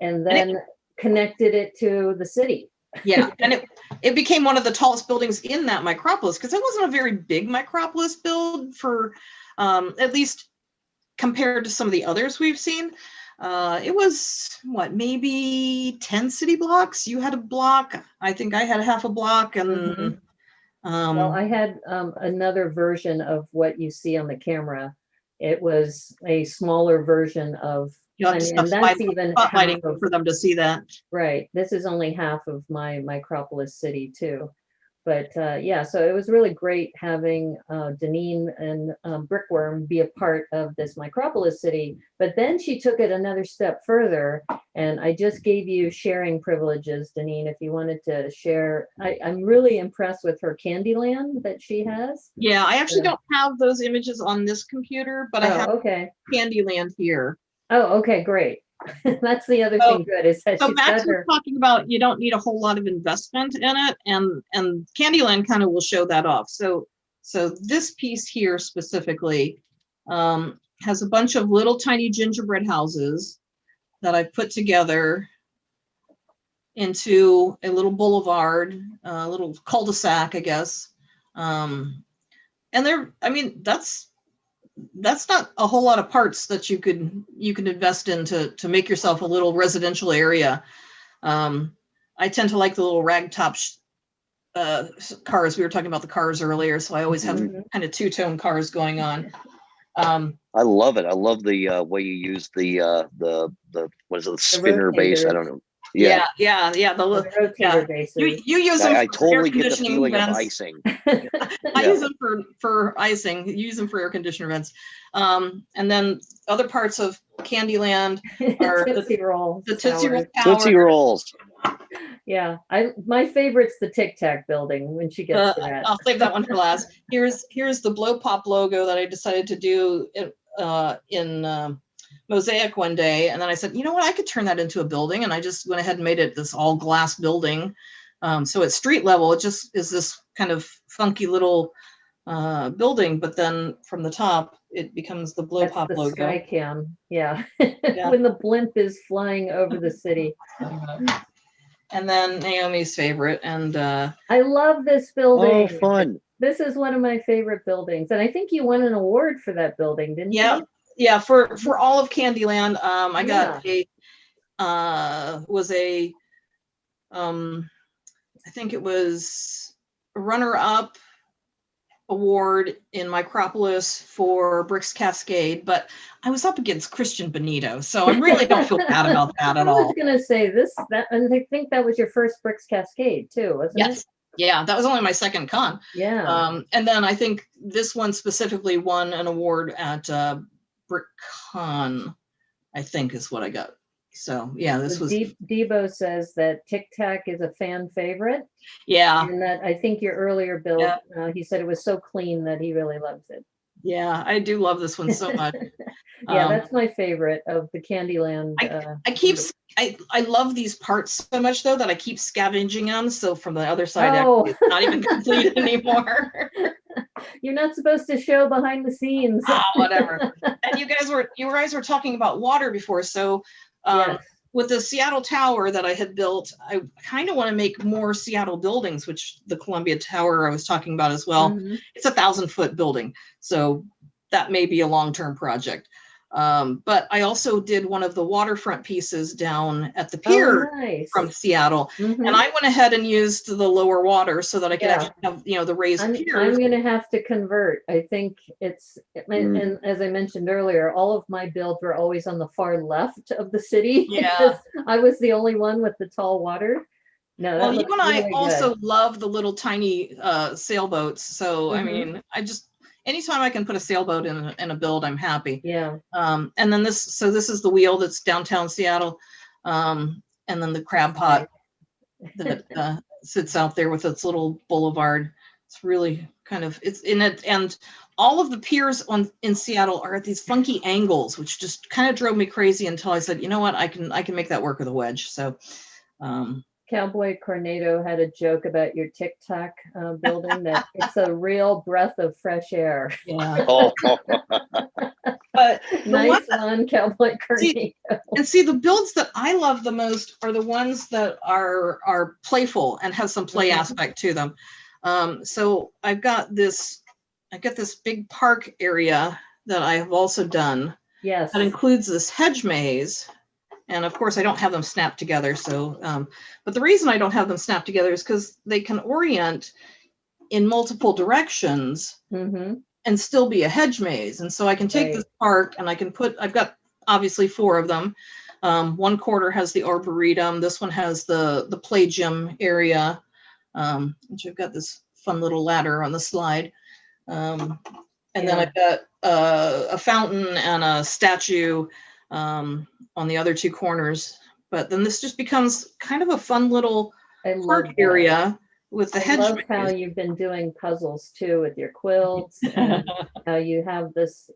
and then connected it to the city. Yeah, and it became one of the tallest buildings in that Micropolis, because it wasn't a very big Micropolis build for, at least compared to some of the others we've seen. It was maybe 10 city blocks. You had a block. I think I had half a block, and mm-hmm. Well, I had another version of what you see on the camera. It was a smaller version of, and that's even spotlighting for them to see that. Right. This is only half of my Micropolis city too. But yeah, so it was really great having Daneen and Brickwyrm be a part of this Micropolis city. But then she took it another step further, and I just gave you sharing privileges, Daneen, if you wanted to share. I'm really impressed with her Candyland that she has. Yeah, I actually don't have those images on this computer, but I have Candyland here. Oh, okay, great. That's the other thing good is that she's Max got her. was talking about you don't need a whole lot of investment in it, and Candyland kind of will show that off. So this piece here specifically has a bunch of little tiny gingerbread houses that I put together into a little boulevard, a little cul-de-sac, I guess. And that's not a whole lot of parts that you can invest in to make yourself a little residential area. I tend to like the little ragtop cars. We were talking about the cars earlier, so I always have kind of two-tone cars going on. I love it. I love the way you use the what is it, the spinner base? I don't know. Yeah. The rotator bases. You use them. I totally get the feeling of icing. I use them for icing. You use them for air conditioner vents. And then other parts of Candyland are Tootsie Rolls. The Tootsie Roll Tootsie Rolls. Yeah, my favorite's the Tic Tac building when she gets to that. I'll save that one for last. Here's the Blow Pop logo that I decided to do in Mosaic one day, and then I said, you know what, I could turn that into a building, and I just went ahead and made it this all glass building. So at street level, it just is this kind of funky little building, but then from the top, it becomes the Blow Pop logo. Sky cam, yeah. When the blimp is flying over the city. And then Naomi's favorite, and I love this building. Oh, fun! This is one of my favorite buildings, and I think you won an award for that building, didn't Yeah, you? yeah. For all of Candyland, I got Yeah. I think it was a runner-up award in Micropolis for Bricks Cascade, but I was up against Christian Benito, so I really don't feel bad about that I at was all. gonna say that, and I think that was your first Bricks Cascade too, wasn't it? Yes. Yeah, that was only my second con. Yeah. And then I think this one specifically won an award at BrickCon, I think is what I got. So yeah, this was, Debo says that Tic Tac is a fan favorite, yeah, and that I think your earlier build, yeah, he said it was so clean that he really loves it. yeah. I do love this one so much. Yeah, that's my favorite of the Candyland. I love these parts so much though that I keep scavenging them. So from the other side, Oh. actually, it's not even complete anymore. You're not supposed to show behind the scenes. Whatever. And you guys were talking about water before, so Yes. with the Seattle Tower that I had built, I kind of want to make more Seattle buildings, which the Columbia Tower I was talking about as well. Mhm. It's a 1,000-foot building, so that may be a long-term project. But I also did one of the waterfront pieces down at the pier Nice. from Seattle, Mhm. and I went ahead and used the lower water so that I could actually have, the raised piers. I'm going to have to convert. I think and as I mentioned earlier, all of my builds were always on the far left of the city because I was the only one with the tall water. No, Well, that you looks and I really also good. love the little tiny sailboats. So, I Mhm. mean, anytime I can put a sailboat in a build, I'm happy. Yeah. And then this is the wheel that's downtown Seattle. And then the crab pot that sits out there with its little boulevard. It's really it's in it. And all of the piers in Seattle are at these funky angles, which just kind of drove me crazy until I said, you know what, I can make that work with a wedge. So, Cowboy Cornado had a joke about your Tic Tac building that it's a real breath of fresh air. yeah. Oh, But nice one, Cowboy Cornado. See, the builds that I love the most are the ones that are playful and have some play aspect to them. So I got this big park area that I have also done. Yes. That includes this hedge maze. And of course, I don't have them snapped together. So, but the reason I don't have them snapped together is because they can orient in multiple directions and still be a hedge maze. And so I can take this park and I can I've got obviously 4 of them. One quarter has the arboretum. This one has the play gym area, which I've got this fun little ladder on the slide. And then I've got a fountain and a statue on the other 2 corners. But then this just becomes kind of a fun little park area with the hedge. I love how you've been doing puzzles too with your quilts and how you have this,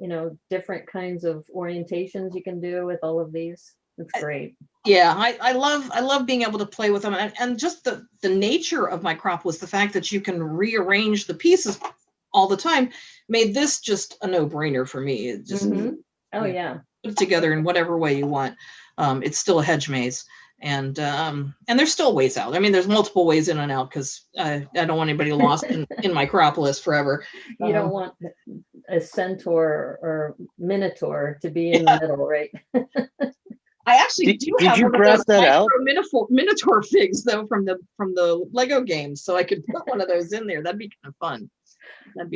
different kinds of orientations you can do with all of these. It's great. Yeah, I love being able to play with them, and just the nature of Micropolis, the fact that you can rearrange the pieces all the time, made this just a no-brainer for me. It just put it together in whatever way you want. It's still a hedge maze, and there's still ways out. I mean, there's multiple ways in and out because I don't want anybody lost in Micropolis forever. You don't want a centaur or minotaur to be in the middle, right? I actually did you graph that out? Minotaur figs though from the Lego games, so I could put one of those in there. That'd be kind of fun. That'd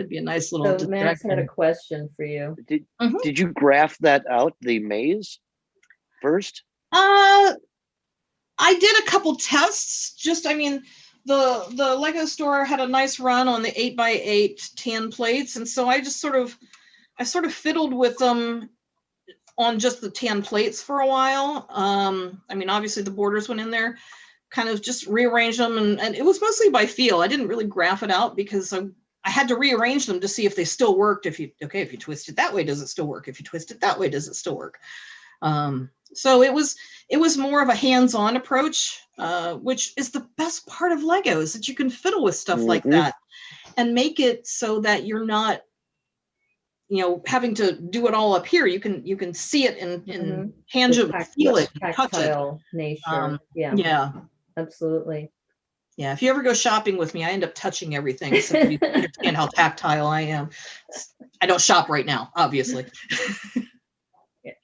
be a nice little. So Max had a question for you. Did you graph that out, the maze, first? I did a couple tests. The Lego store had a nice run on the 8x8 tan plates, and so I just sort of fiddled with them on just the tan plates for a while. Obviously the borders went in there, kind of just rearranged them, and it was mostly by feel. I didn't really graph it out because I had to rearrange them to see if they still worked. If you twist it that way, does it still work? If you twist it that way, does it still work? So it was more of a hands-on approach, which is the best part of Lego, is that you can fiddle with stuff like that and make it so that you're not, having to do it all up here. You can see it in tangible, feel it, touch it. Nature. Yeah, absolutely. Yeah, if you ever go shopping with me, I end up touching everything, so you understand how tactile I am. I don't shop right now, obviously.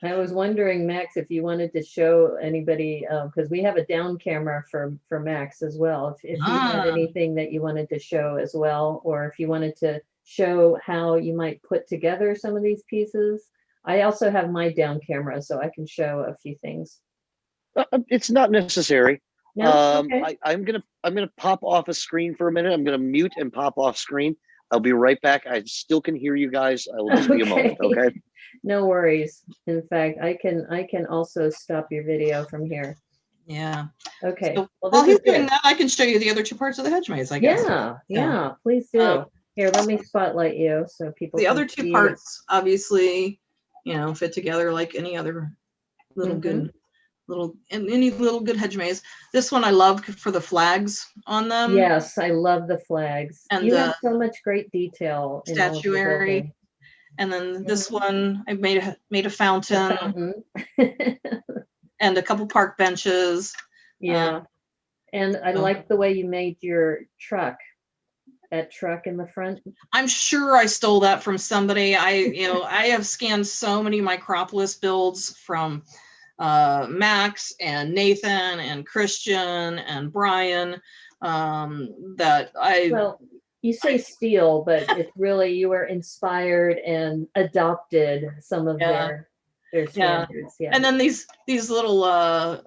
I was wondering, Max, if you wanted to show anybody, because we have a down camera for Max as well. If you had anything that you wanted to show as well, or if you wanted to show how you might put together some of these pieces. I also have my down camera, so I can show a few things. It's not necessary. No? Okay. I'm gonna pop off a screen for a minute. I'm gonna mute and pop off screen. I'll be right back. I still can hear you guys. I will just be a moment. Okay. No worries. In fact, I can also stop your video from here. Yeah. Okay. So well, while he's doing that, I can show you the other two parts of the hedge maze, I guess. Yeah, please do. Here, let me spotlight you so people the can other two see parts obviously, fit together like any other little good any little good hedge maze. This one I love for the flags on them. Yes, I love the flags. And you have so much great detail in statuary. And then this one I made a fountain. And a couple park benches. Yeah. And I like the way you made your truck. That truck in the front. I'm sure I stole that from somebody. I have scanned so many Micropolis builds from Max and Nathan and Christian and Brian that well, you say steal, but it's really you were inspired and adopted some of their standards. Yeah. And then these little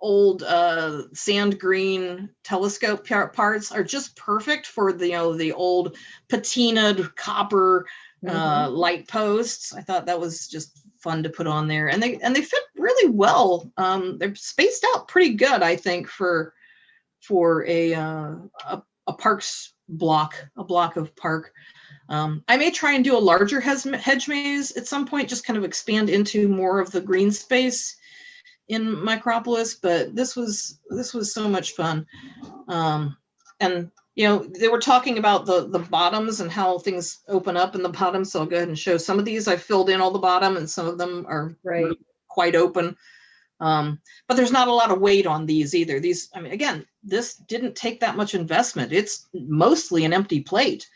old sand green telescope parts are just perfect for the old patinaed copper light posts. I thought that was just fun to put on there, and they fit really well. They're spaced out pretty good, I think, for a parks block, a block of park. I may try and do a larger hedge maze at some point, just kind of expand into more of the green space in Micropolis, but this was so much fun. And they were talking about the bottoms and how things open up in the bottom, so I'll go ahead and show some of these. I filled in all the bottom, and some of them are quite open. But there's not a lot of weight on these either. These, I mean, again, this didn't take that much investment. It's mostly an empty plate.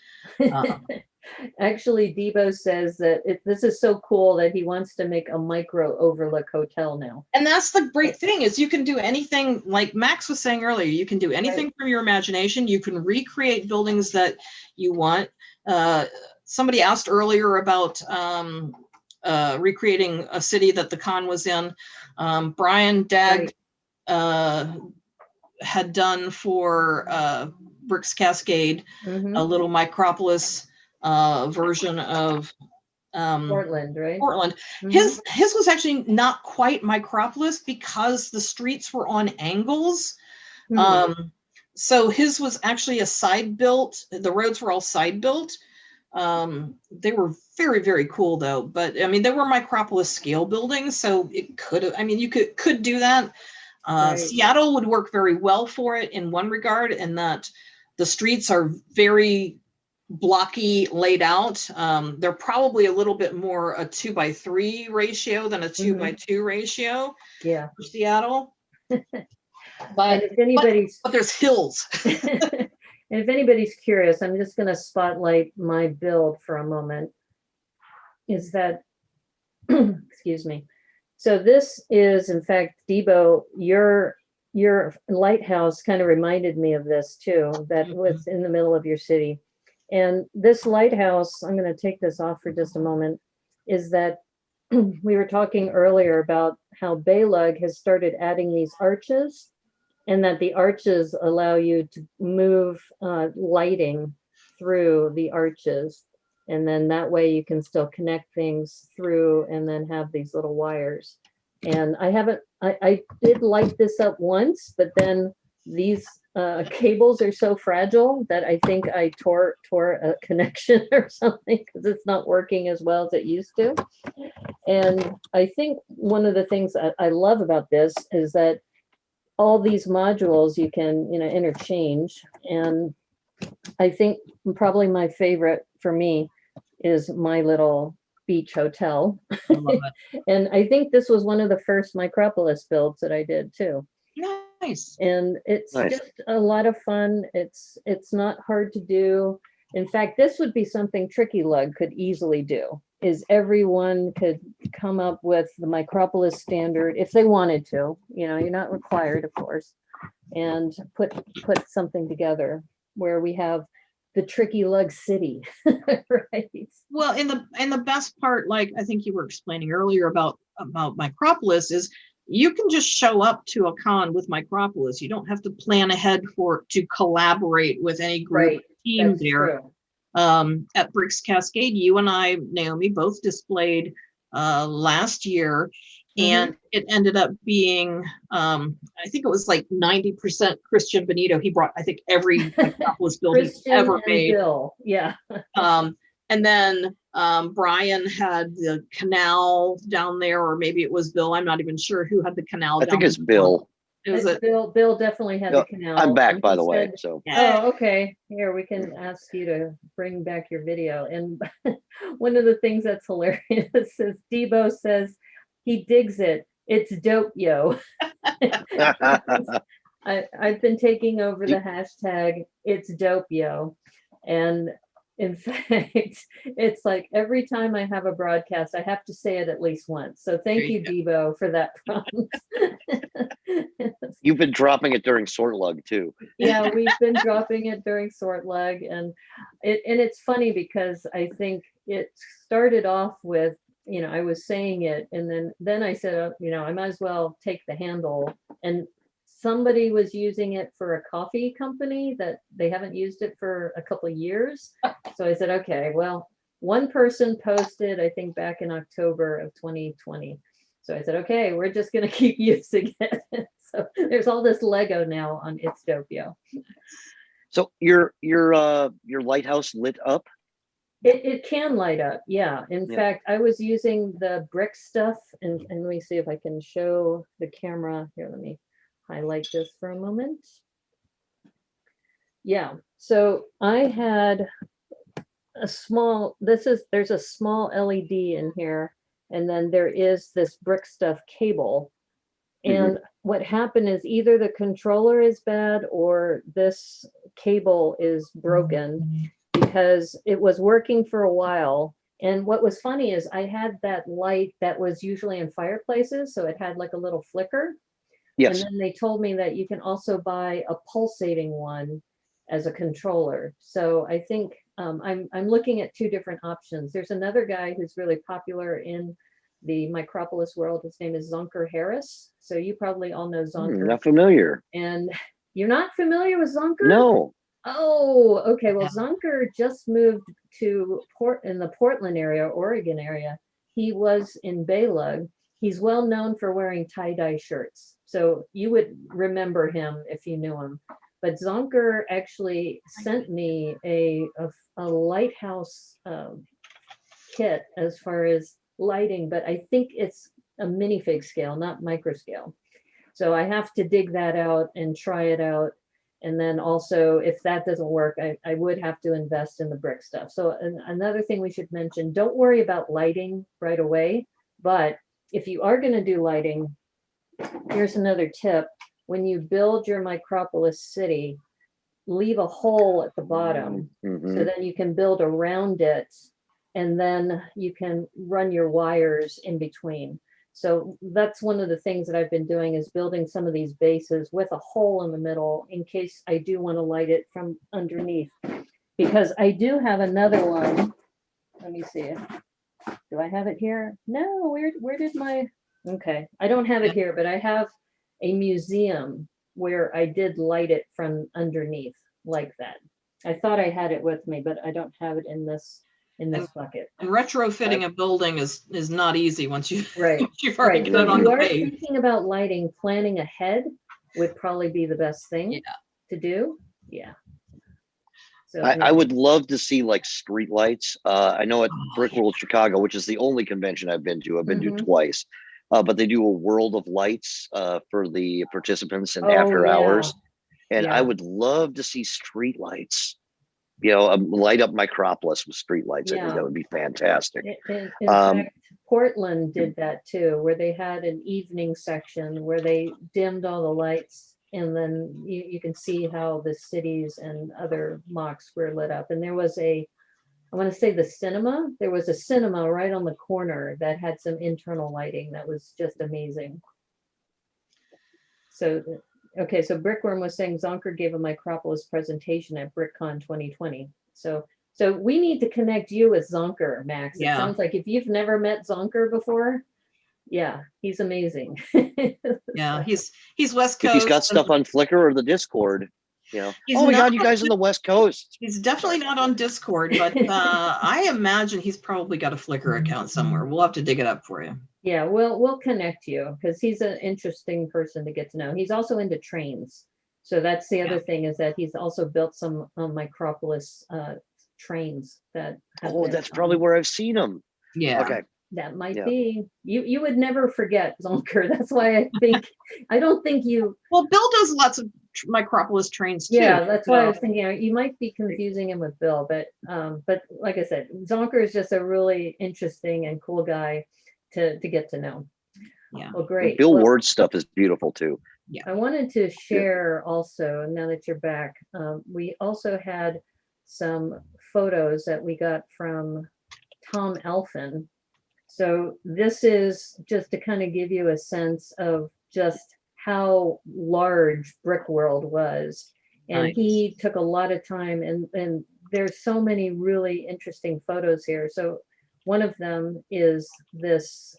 Actually, Debo says that this is so cool that he wants to make a micro overlook hotel now. And that's the great thing, is you can do anything, like Max was saying earlier, you can do anything from your imagination. You can recreate buildings that you want. Somebody asked earlier about recreating a city that the con was in. Brian Dagg had done for Bricks Cascade, a little Micropolis version of Portland, right? Portland. His was actually not quite Micropolis because the streets were on angles. So his was actually a side built. The roads were all side built. They were very, very cool though. But I mean, they were Micropolis scale buildings, so it could have, I mean, you could do that. Seattle would work very well for it in one regard, in that the streets are very blocky laid out. They're probably a little bit more a 2:3 ratio than a 2:2 ratio for Seattle. But there's hills. And if anybody's curious, I'm just going to spotlight my build for a moment. Is that, excuse me. So this is, in fact, Debo, your lighthouse kind of reminded me of this too, that was in the middle of your city. And this lighthouse, I'm going to take this off for just a moment, is that we were talking earlier about how Baylug has started adding these arches, and that the arches allow you to move lighting through the arches. And then that way you can still connect things through and then have these little wires. And I did light this up once, but then these cables are so fragile that I think I tore a connection or something, because it's not working as well as it used to. And I think one of the things I love about this is that all these modules you can interchange. And I think probably my favorite for me is my little beach hotel. I love it. And I think this was one of the first Micropolis builds that I did too. Nice. And it's Nice. just a lot of fun. It's not hard to do. In fact, this would be something Tricky Lug could easily do, is everyone could come up with the Micropolis standard if they wanted to. You know, you're not required, of course, and put something together where we have the Tricky Lug city, right? Well, and the best part, like I think you were explaining earlier about Micropolis, is you can just show up to a con with Micropolis. You don't have to plan ahead to collaborate with any group Right. team That's there. true. At Bricks Cascade, you and I, Naomi, both displayed last year, and it ended up being I think it was like 90% Christian Benito. He brought, I think, every Micropolis build he's Christian ever and made. Bill, yeah. And then Brian had the canal down there, or maybe it was Bill. I'm not even sure who had the canal. I think it's Bill. It was Bill definitely had the canal. I'm back, and by he the way. said, So oh, okay. Here, we can ask you to bring back your video. And one of the things that's hilarious is Debo says he digs it. It's dope, yo. I've been taking over the hashtag it's dope, yo. And in fact, it's like every time I have a broadcast, I have to say it at least once. So thank you, Debo, for that prompt. You've been dropping it during Sort Lug too. Yeah, we've been dropping it during Sort Lug, and it's funny because I think it started off with, you know, I was saying it, and then I said, you know, I might as well take the handle, and somebody was using it for a coffee company that they haven't used it for a couple of years. So I said, okay, well, one person posted, I think back in October of 2020. So I said, okay, we're just going to keep using it. So there's all this Lego now on It's Dopio. So your lighthouse lit up? It can light up, yeah. In fact, I was using the brick stuff, and let me see if I can show the camera. Here, let me highlight this for a moment. Yeah, so I had a small, there's a small LED in here, and then there is this brick stuff cable. And what happened is either the controller is bad or this cable is broken, because it was working for a while. And what was funny is I had that light that was usually in fireplaces, so it had like a little flicker. Yes. And then they told me that you can also buy a pulsating one as a controller. So I think I'm looking at two different options. There's another guy who's really popular in the Micropolis world. His name is Zonker Harris. So you probably all know Zonker. Not familiar. And you're not familiar with Zonker? No. Oh, okay. Well, Zonker just moved to in the Portland area, Oregon area. He was in Baylug. He's well known for wearing tie-dye shirts. So you would remember him if you knew him. But Zonker actually sent me a lighthouse kit as far as lighting, but I think it's a minifig scale, not micro scale. So I have to dig that out and try it out. And then also, if that doesn't work, I would have to invest in the brick stuff. So another thing we should mention, don't worry about lighting right away. But if you are going to do lighting, here's another tip. When you build your Micropolis city, leave a hole at the bottom. So then you can build around it, and then you can run your wires in between. So that's one of the things that I've been doing, is building some of these bases with a hole in the middle in case I do want to light it from underneath. Because I do have another one. Let me see. Do I have it here? No, where did my, okay. I don't have it here, but I have a museum where I did light it from underneath like that. I thought I had it with me, but I don't have it in this bucket. And retrofitting a building is not easy once you Right. you've already Right. got it So on if the you are page. thinking about lighting, planning ahead would probably be the best thing to do. Yeah. So I would love to see like street lights. I know at Brick World Chicago, which is the only convention I've been to to twice, but they do a World of Lights for the participants in after hours. And I would love to see street lights, you know, light up Micropolis with street lights. I think that would be fantastic. In fact, Portland did that too, where they had an evening section where they dimmed all the lights and then you can see how the cities and other mocks were lit up. And there was I want to say the cinema. There was a cinema right on the corner that had some internal lighting that was just amazing. So, okay, so Brickwyrm was saying Zonker gave a Micropolis presentation at BrickCon 2020. So we need to connect you with Zonker, Max. It Yeah. sounds like if you've never met Zonker before, yeah, he's amazing. Yeah, he's West Coast. If he's got stuff on Flickr or the Discord, you know. He's Oh my not God, you guys on the West Coast. He's definitely not on Discord, but I imagine he's probably got a Flickr account somewhere. We'll have to dig it up for you. Yeah, we'll connect you because he's an interesting person to get to know. He's also into trains. So that's the other thing, is that he's also built some Micropolis trains that have Oh, been, that's probably where I've seen him. Yeah. Okay. that might Yeah. be. You would never forget Zonker. That's why I don't think you. Well, Bill does lots of Micropolis trains too. Yeah, that's why I was so- thinking you might be confusing him with Bill, but like I said, Zonker is just a really interesting and cool guy to get to know. Yeah. Well, great. Bill Well, Ward's stuff is beautiful too. I wanted to share also, now that you're back, we also had some photos that we got from Tom Elfin. So this is just to kind of give you a sense of just how large Brickworld was. And Nice. he took a lot of time, and there's so many really interesting photos here. So one of them is this,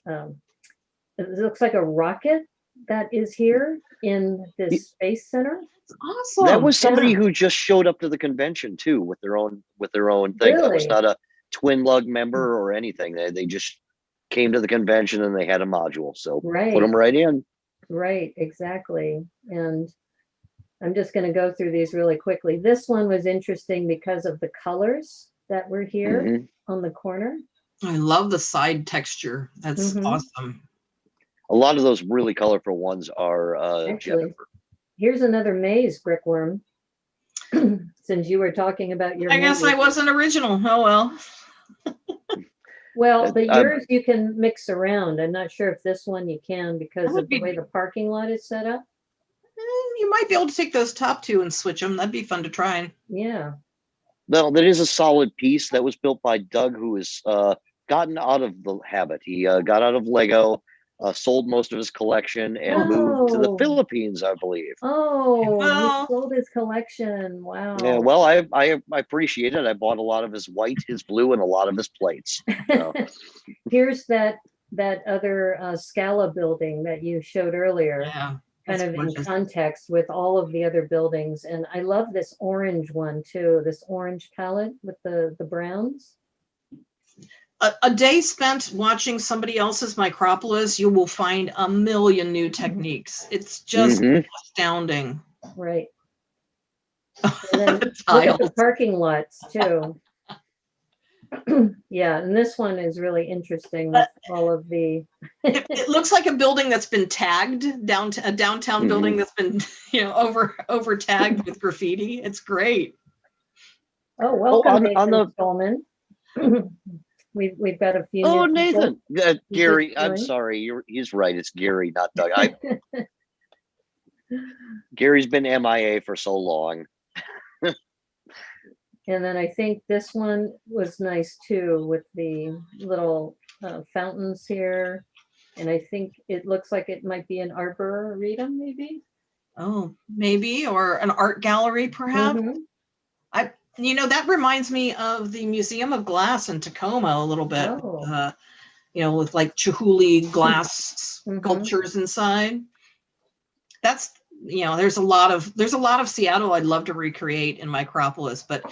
it looks like a rocket that is here in this space center. It's awesome. That was somebody yeah. who just showed up to the convention too with their own thing. That was Really? not a Twin Lug member or anything. They just came to the convention and they had a module. So Right. put them right in. Right, exactly. And I'm just going to go through these really quickly. This one was interesting because of the colors that were here Mhm. on the corner. I love the side texture. That's Mhm. awesome. A lot of those really colorful ones are Actually, Jennifer. Here's another maze, Brickwyrm. Since you were talking about your I guess I maze. wasn't original. Oh well. Well, the I'm- yours you can mix around. I'm not sure if this one you can because would of the be- way the parking lot is set up. You might be able to take those top two and switch them. That'd be fun to try. Yeah. No, that is a solid piece that was built by Doug, who has gotten out of the habit. He got out of Lego, sold most of his collection, and moved to the Oh. Philippines, I believe. Oh, Well- he sold his collection. Wow. Yeah, well, I appreciate it. I bought a lot of his white, his blue, and a lot of his plates. So, Here's that other Scala building that you showed earlier, Yeah. kind that's of in gorgeous. context with all of the other buildings. And I love this orange one too, this orange palette with the browns. A day spent watching somebody else's Micropolis, you will find a million new techniques. It's just Mhm. astounding. Right. And then look at Tiles. the parking lots too. Yeah, and this one is really interesting with all of the, It looks like a building that's been tagged down to a downtown building that's been, over tagged with graffiti. It's great. oh, welcome, on Nathan the- Stolman. We've got a few. Oh, new people. Nathan. Gary, I'm joined. sorry. He's right. It's Gary, not Doug. Gary's been MIA for so long. And then I think this one was nice too with the little fountains here. And I think it looks like it might be an arboretum maybe. Oh, maybe, or an art gallery perhaps. Mhm. That reminds me of the Museum of Glass in Tacoma a little bit. Oh. With like Chihuly glass Mhm. sculptures inside. That's there's a lot of Seattle I'd love to recreate in Micropolis, but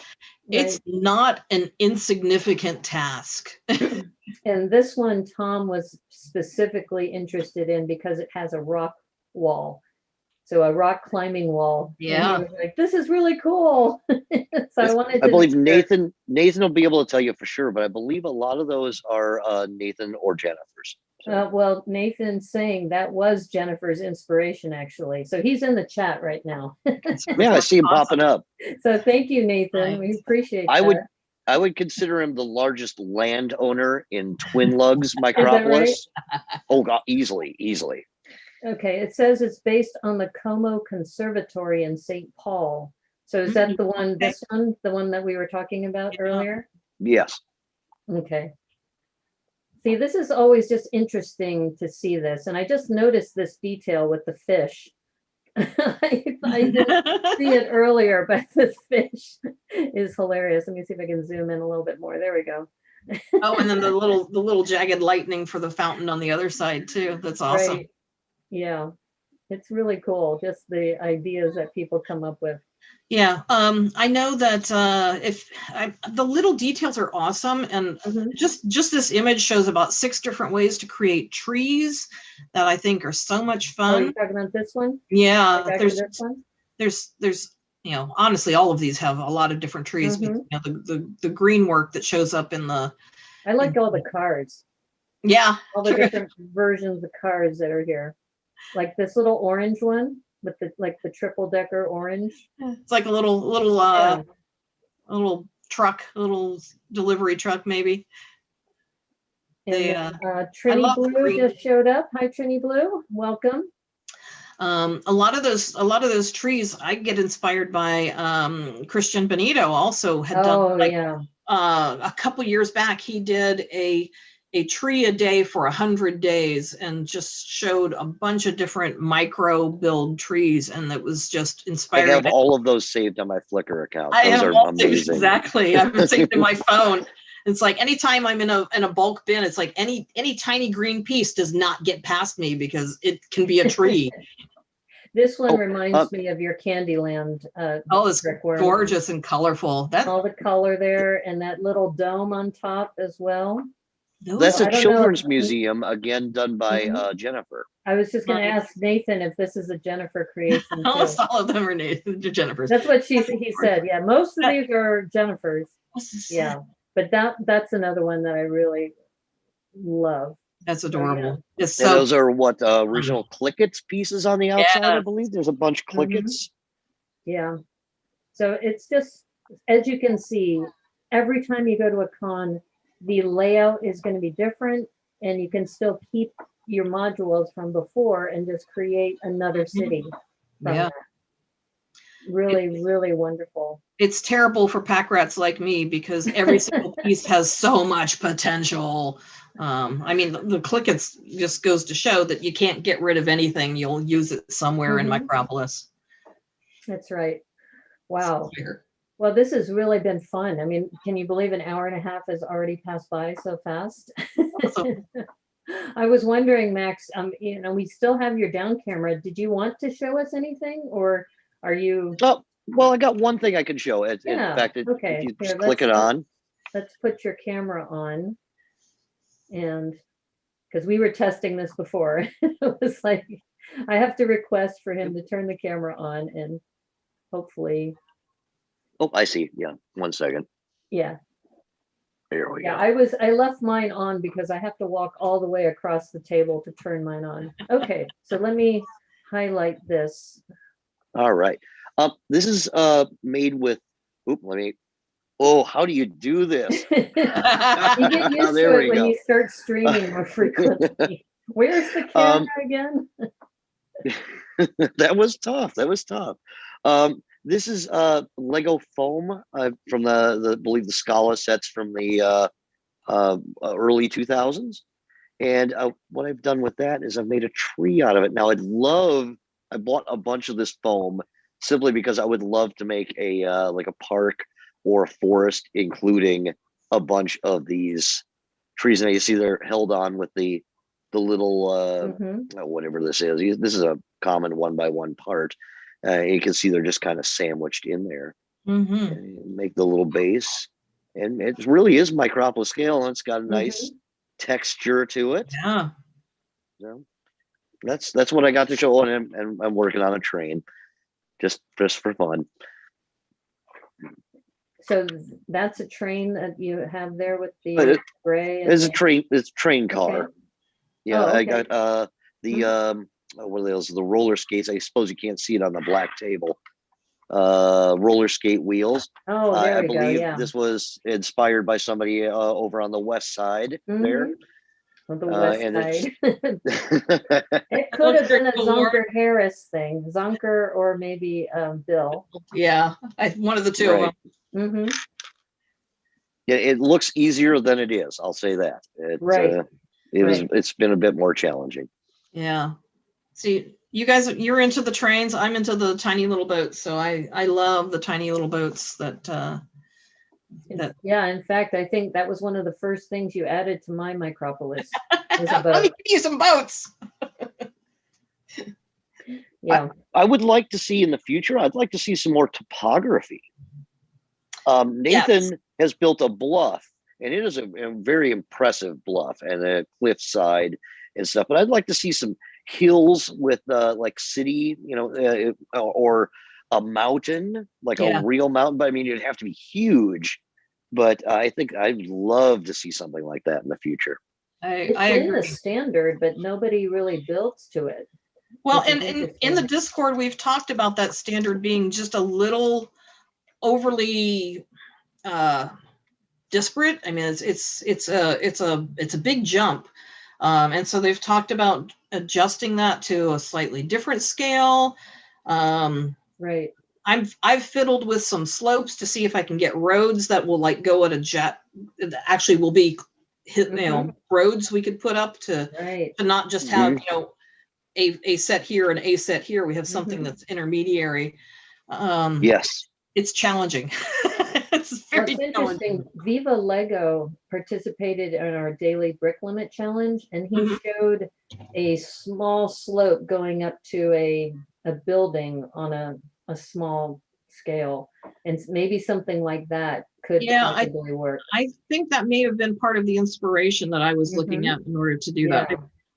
it's not an insignificant task. And this one Tom was specifically interested in because it has a rock wall. So a rock climbing wall. And he Yeah. was like, this is really cool. So I wanted to. I believe make sure. Nathan will be able to tell you for sure, but I believe a lot of those are Nathan or Jennifer's. So, Well, Nathan's saying that was Jennifer's inspiration, actually. So he's in the chat right now. yeah, I see him popping up. So thank you, Nathan. We Nice. appreciate I that. would consider him the largest landowner in Twin Lugs Micropolis. Oh God, easily. Okay, it says it's based on the Como Conservatory in St. Paul. So is that the one, Okay. this one, the one that we were talking about Yeah. earlier? Yes. Okay. See, this is always just interesting to see this. And I just noticed this detail with the fish. I didn't see it earlier, but the fish is hilarious. Let me see if I can zoom in a little bit more. There we go. Oh, and then the little jagged lightning for the fountain on the other side too. That's awesome. Right. Yeah, it's really cool. Just the ideas that people come up with. Yeah, I know that the little details are awesome, and Mhm. just this image shows about 6 different ways to create trees that I think are so much Oh, you're fun. talking about this one? Yeah, Back to there's this one? there's honestly, all of these have a lot of different trees. But, the green work that shows up in the I like all the cards, all the true. different versions of cards that are here. Like this little orange one with the triple decker orange. It's like a little Yeah. a little truck, a little delivery truck maybe. And They then, I Trini love the Blue green. just showed up. Hi, Trini Blue. Welcome. A lot of those trees I get inspired by. Christian Benito also had done Oh, yeah. a couple years back. He did a tree a day for 100 days and just showed a bunch of different micro build trees, and it was just I inspiring. have all of those saved on my Flickr account. I Those have are all amazing. exactly. I've been saved in my phone. It's like anytime I'm in a bulk bin, it's like any tiny green piece does not get past me because it can be a tree. This one Oh, reminds me of your Candyland Oh, it's Brickwyrm. gorgeous and colorful. All the color there and that little dome on top as well. That's I a don't know children's if- museum, again done by Mhm. Jennifer. I was just going to Nice. ask Nathan if this is a Jennifer creation too. Almost all of them are Jennifer's. That's what he said. Yeah, most of these are Jennifer's. Yeah, but that's another one that I really love. That's adorable. It's And so those are what original Clickets pieces on the outside, I Yes. believe. There's a bunch of Clickets. Yeah. So it's just, as you can see, every time you go to a con, the layout is going to be different, and you can still keep your modules from before and just create another city from Yeah. that. Really, really wonderful. It's terrible for pack rats like me because every single piece has so much potential. I mean, the Clickets just goes to show that you can't get rid of anything. You'll use it somewhere in Mhm. Micropolis. That's right. Wow. Here. Well, this has really been fun. I mean, can you believe an hour and a half has already passed by so fast? Awesome. I was wondering, Max, we still have your down camera. Did you want to show us anything, or are you? Oh, well, I got one thing I can show. In Yeah, fact, okay. if you Here, just click it let's on. Let's put your camera on, and because we were testing this before, it was like I have to request for him to turn the camera on, and hopefully, Oh, I see. Yeah, 1 second. yeah. Here we Yeah, go. I left mine on because I have to walk all the way across the table to turn mine on. Okay, so let me highlight this. All right. This is made with. Oop, let me. Oh, how do you do this? You get used There to we it when go. you start streaming more frequently. Where's the camera again? That was tough. That was tough. This is Lego foam from the believe the Scala sets from the early 2000s. And what I've done with that is I've made a tree out of it. Now I bought a bunch of this foam simply because I would love to make a like a park or a forest, including a bunch of these trees. And you see they're held on with the little whatever this is. This is a common 1x1 part. You can see they're just kind of sandwiched in there. Mm-hmm. Make the little base, and it really is Micropolis scale, and it's got a nice texture to it. Yeah. So that's what I got to show, and I'm working on a train, just for fun. So that's a train that you have there with the gray. It's a train. It's a train car. Okay. Yeah, Oh, I okay. got what are those? The roller skates. I suppose you can't see it on the black table. Roller skate wheels. Oh, there I we go. believe Yeah. this was inspired by somebody over on the west side there. On the west and side. it's It could have been a Coastal Ward. Zonker Harris thing, Zonker or maybe Bill. Yeah, one of the two of Right. them. Hmm. Yeah, it looks easier than it is. I'll say that. Right. It's been a bit more challenging. Yeah. See, you guys, you're into the trains. I'm into the tiny little boats. So I love the tiny little boats that. Yeah, in fact, I think that was one of the first things you added to my Micropolis. Was a Let me boat. give you some boats. Yeah. I would like to see in the future, I'd like to see some more topography. Nathan Yes. has built a bluff, and it is a very impressive bluff and a cliffside and stuff. But I'd like to see some hills with like city, or a mountain, like a Yeah. real mountain. But I mean, it'd have to be huge. But I think I'd love to see something like that in the future. It's I in the agree. standard, but nobody really builds to it. Well, which is and in the interesting. Discord, we've talked about that standard being just a little overly disparate. I mean, it's a big jump, and so they've talked about adjusting that to a slightly different scale. Right. I've fiddled with some slopes to see if I can get roads that will like go at a jet. That actually will be roads we could put up to Right. not just have a set here and a set here. We have something that's intermediary. Yes. It's challenging. It's Well, very it's challenging. interesting. Viva Lego participated in our daily brick limit challenge, and he showed a small slope going up to a building on a small scale, and maybe something like that could possibly work. I think that may have been part of the inspiration that I was looking at in order to do that.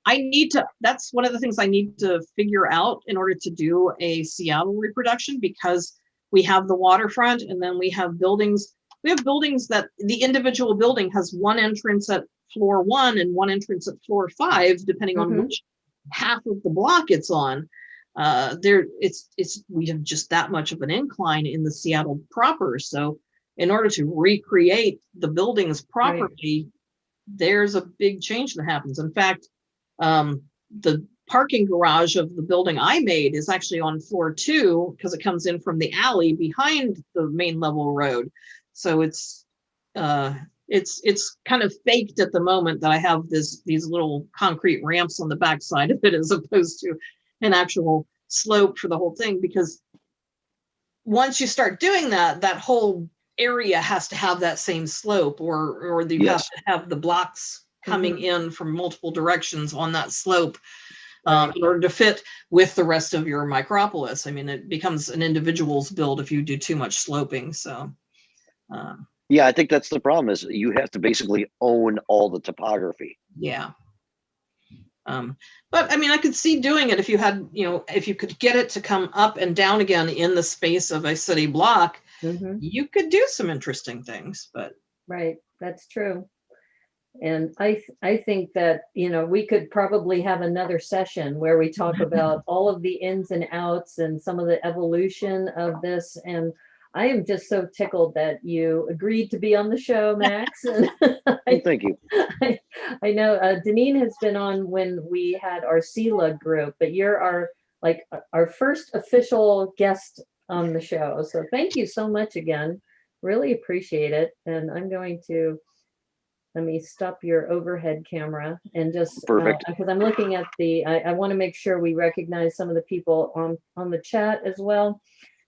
I need to, that's one of the things I need to figure out in order to do a Seattle reproduction, because we have the waterfront and then we have buildings. We have buildings that the individual building has one entrance at floor 1 and one entrance at floor 5, depending on which half of the block it's on. We have just that much of an incline in the Seattle proper. So in order to recreate the buildings properly, there's a big change that happens. In fact, the parking garage of the building I made is actually on floor 2 because it comes in from the alley behind the main level road. So it's kind of faked at the moment that I have these little concrete ramps on the backside of it, as opposed to an actual slope for the whole thing. Because once you start doing that, that whole area has to have that same slope, or you have to have the blocks coming in from multiple directions on that slope in order to fit with the rest of your Micropolis. I mean, it becomes an individual's build if you do too much sloping. So yeah, I think that's the problem, is you have to basically own all the topography. Yeah. But I mean, I could see doing it if you had, if you could get it to come up and down again in the space of a city block, you could do some interesting things. But right, that's true. And I think that, we could probably have another session where we talk about all of the ins and outs and some of the evolution of this. And I am just so tickled that you agreed to be on the show, Max. And Thank you. I know Daneen has been on when we had our CELA group, but you're our first official guest on the show. So thank you so much again. Really appreciate it. And I'm going to, let me stop your overhead camera and just, because I'm looking at I want to make sure we recognize some of the people on the chat as well.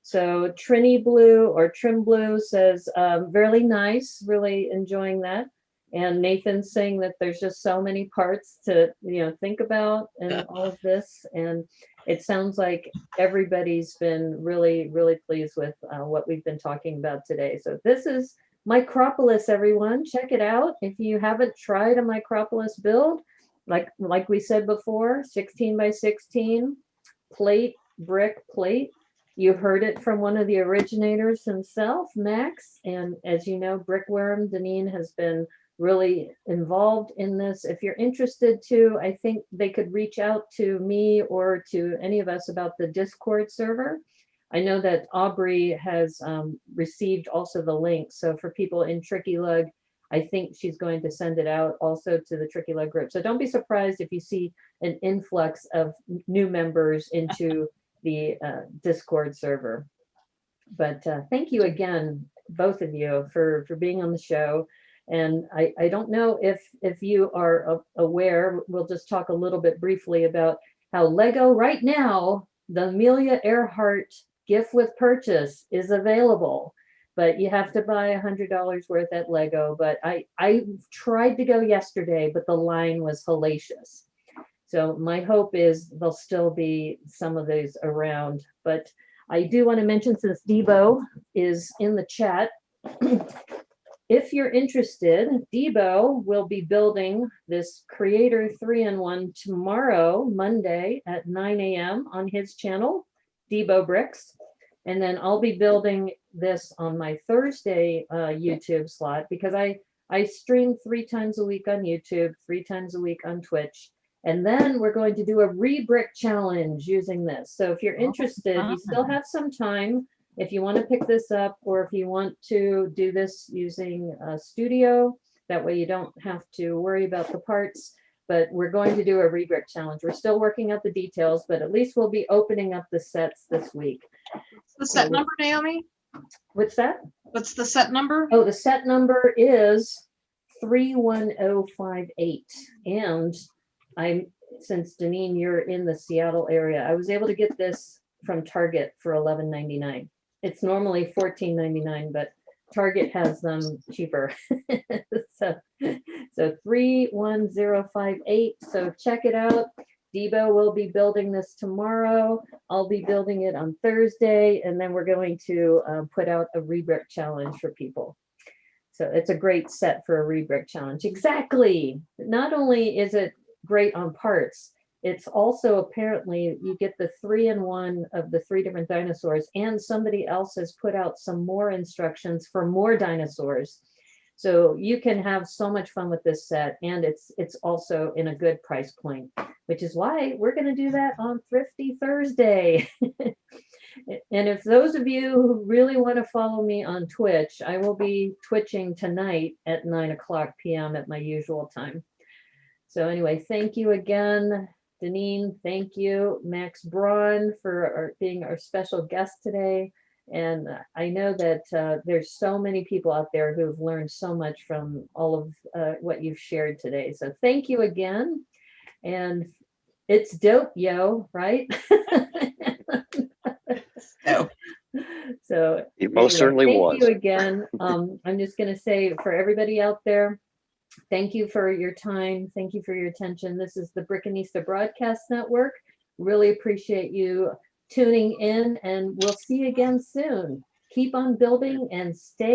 So Trini Blue or Trim Blue says, really nice, really enjoying that. And Nathan's saying that there's just so many parts to, think about and all of this. And it sounds like everybody's been really, really pleased with what we've been talking about today. So this is Micropolis, everyone. Check it out. If you haven't tried a Micropolis build, like we said before, 16 by 16 plate, brick plate. You heard it from one of the originators himself, Max. And as you know, Brickwyrm, Daneen, has been really involved in this. If you're interested too, I think they could reach out to me or to any of us about the Discord server. I know that Aubrey has received also the link. So for people in Tricky Lug, I think she's going to send it out also to the Tricky Leg group. So don't be surprised if you see an influx of new members into the Discord server. But thank you again, both of you, for being on the show. And I don't know if you are aware, we'll just talk a little bit briefly about how Lego right now, the Amelia Earhart gift with purchase is available, but you have to buy $100 worth at Lego. But I tried to go yesterday, but the line was hellacious. So my hope is there'll still be some of those around. But I do want to mention, since Debo is in the chat, if you're interested, Debo will be building this Creator 3-in-1 tomorrow, Monday at 9 a.m. on his channel, Debo Bricks. And then I'll be building this on my Thursday YouTube slot, because I stream 3 times a week on YouTube, 3 times a week on Twitch. And then we're going to do a re-brick challenge using this. So if you're interested, you still have some time. If you want to pick this up, or if you want to do this using a studio, that way you don't have to worry about the parts. But we're going to do a re-brick challenge. We're still working out the details, but at least we'll be opening up the sets this week. What's the set number, Naomi? What's that? What's the set number? Oh, the set number is 31058. And since Daneen, you're in the Seattle area, I was able to get this from Target for $11.99. It's normally $14.99, but Target has them cheaper. so 31058. So check it out. Debo will be building this tomorrow. I'll be building it on Thursday, and then we're going to put out a re-brick challenge for people. So it's a great set for a re-brick challenge. Exactly. Not only is it great on parts, it's also apparently you get the 3-in-1 of the 3 different dinosaurs, and somebody else has put out some more instructions for more dinosaurs. So you can have so much fun with this set, and it's also in a good price point, which is why we're going to do that on Thrifty Thursday. And if those of you who really want to follow me on Twitch, I will be twitching tonight at 9:00 p.m. at my usual time. So anyway, thank you again, Daneen. Thank you, Max Braun, for being our special guest today. And I know that there's so many people out there who've learned so much from all of what you've shared today. So thank you again. And it's dope, yo, right? No. So It most certainly was. Thank you again. I'm just going to say, for everybody out there, thank you for your time. Thank you for your attention. This is the Brickanista Broadcast Network. Really appreciate you tuning in, and we'll see you again soon. Keep on building and stay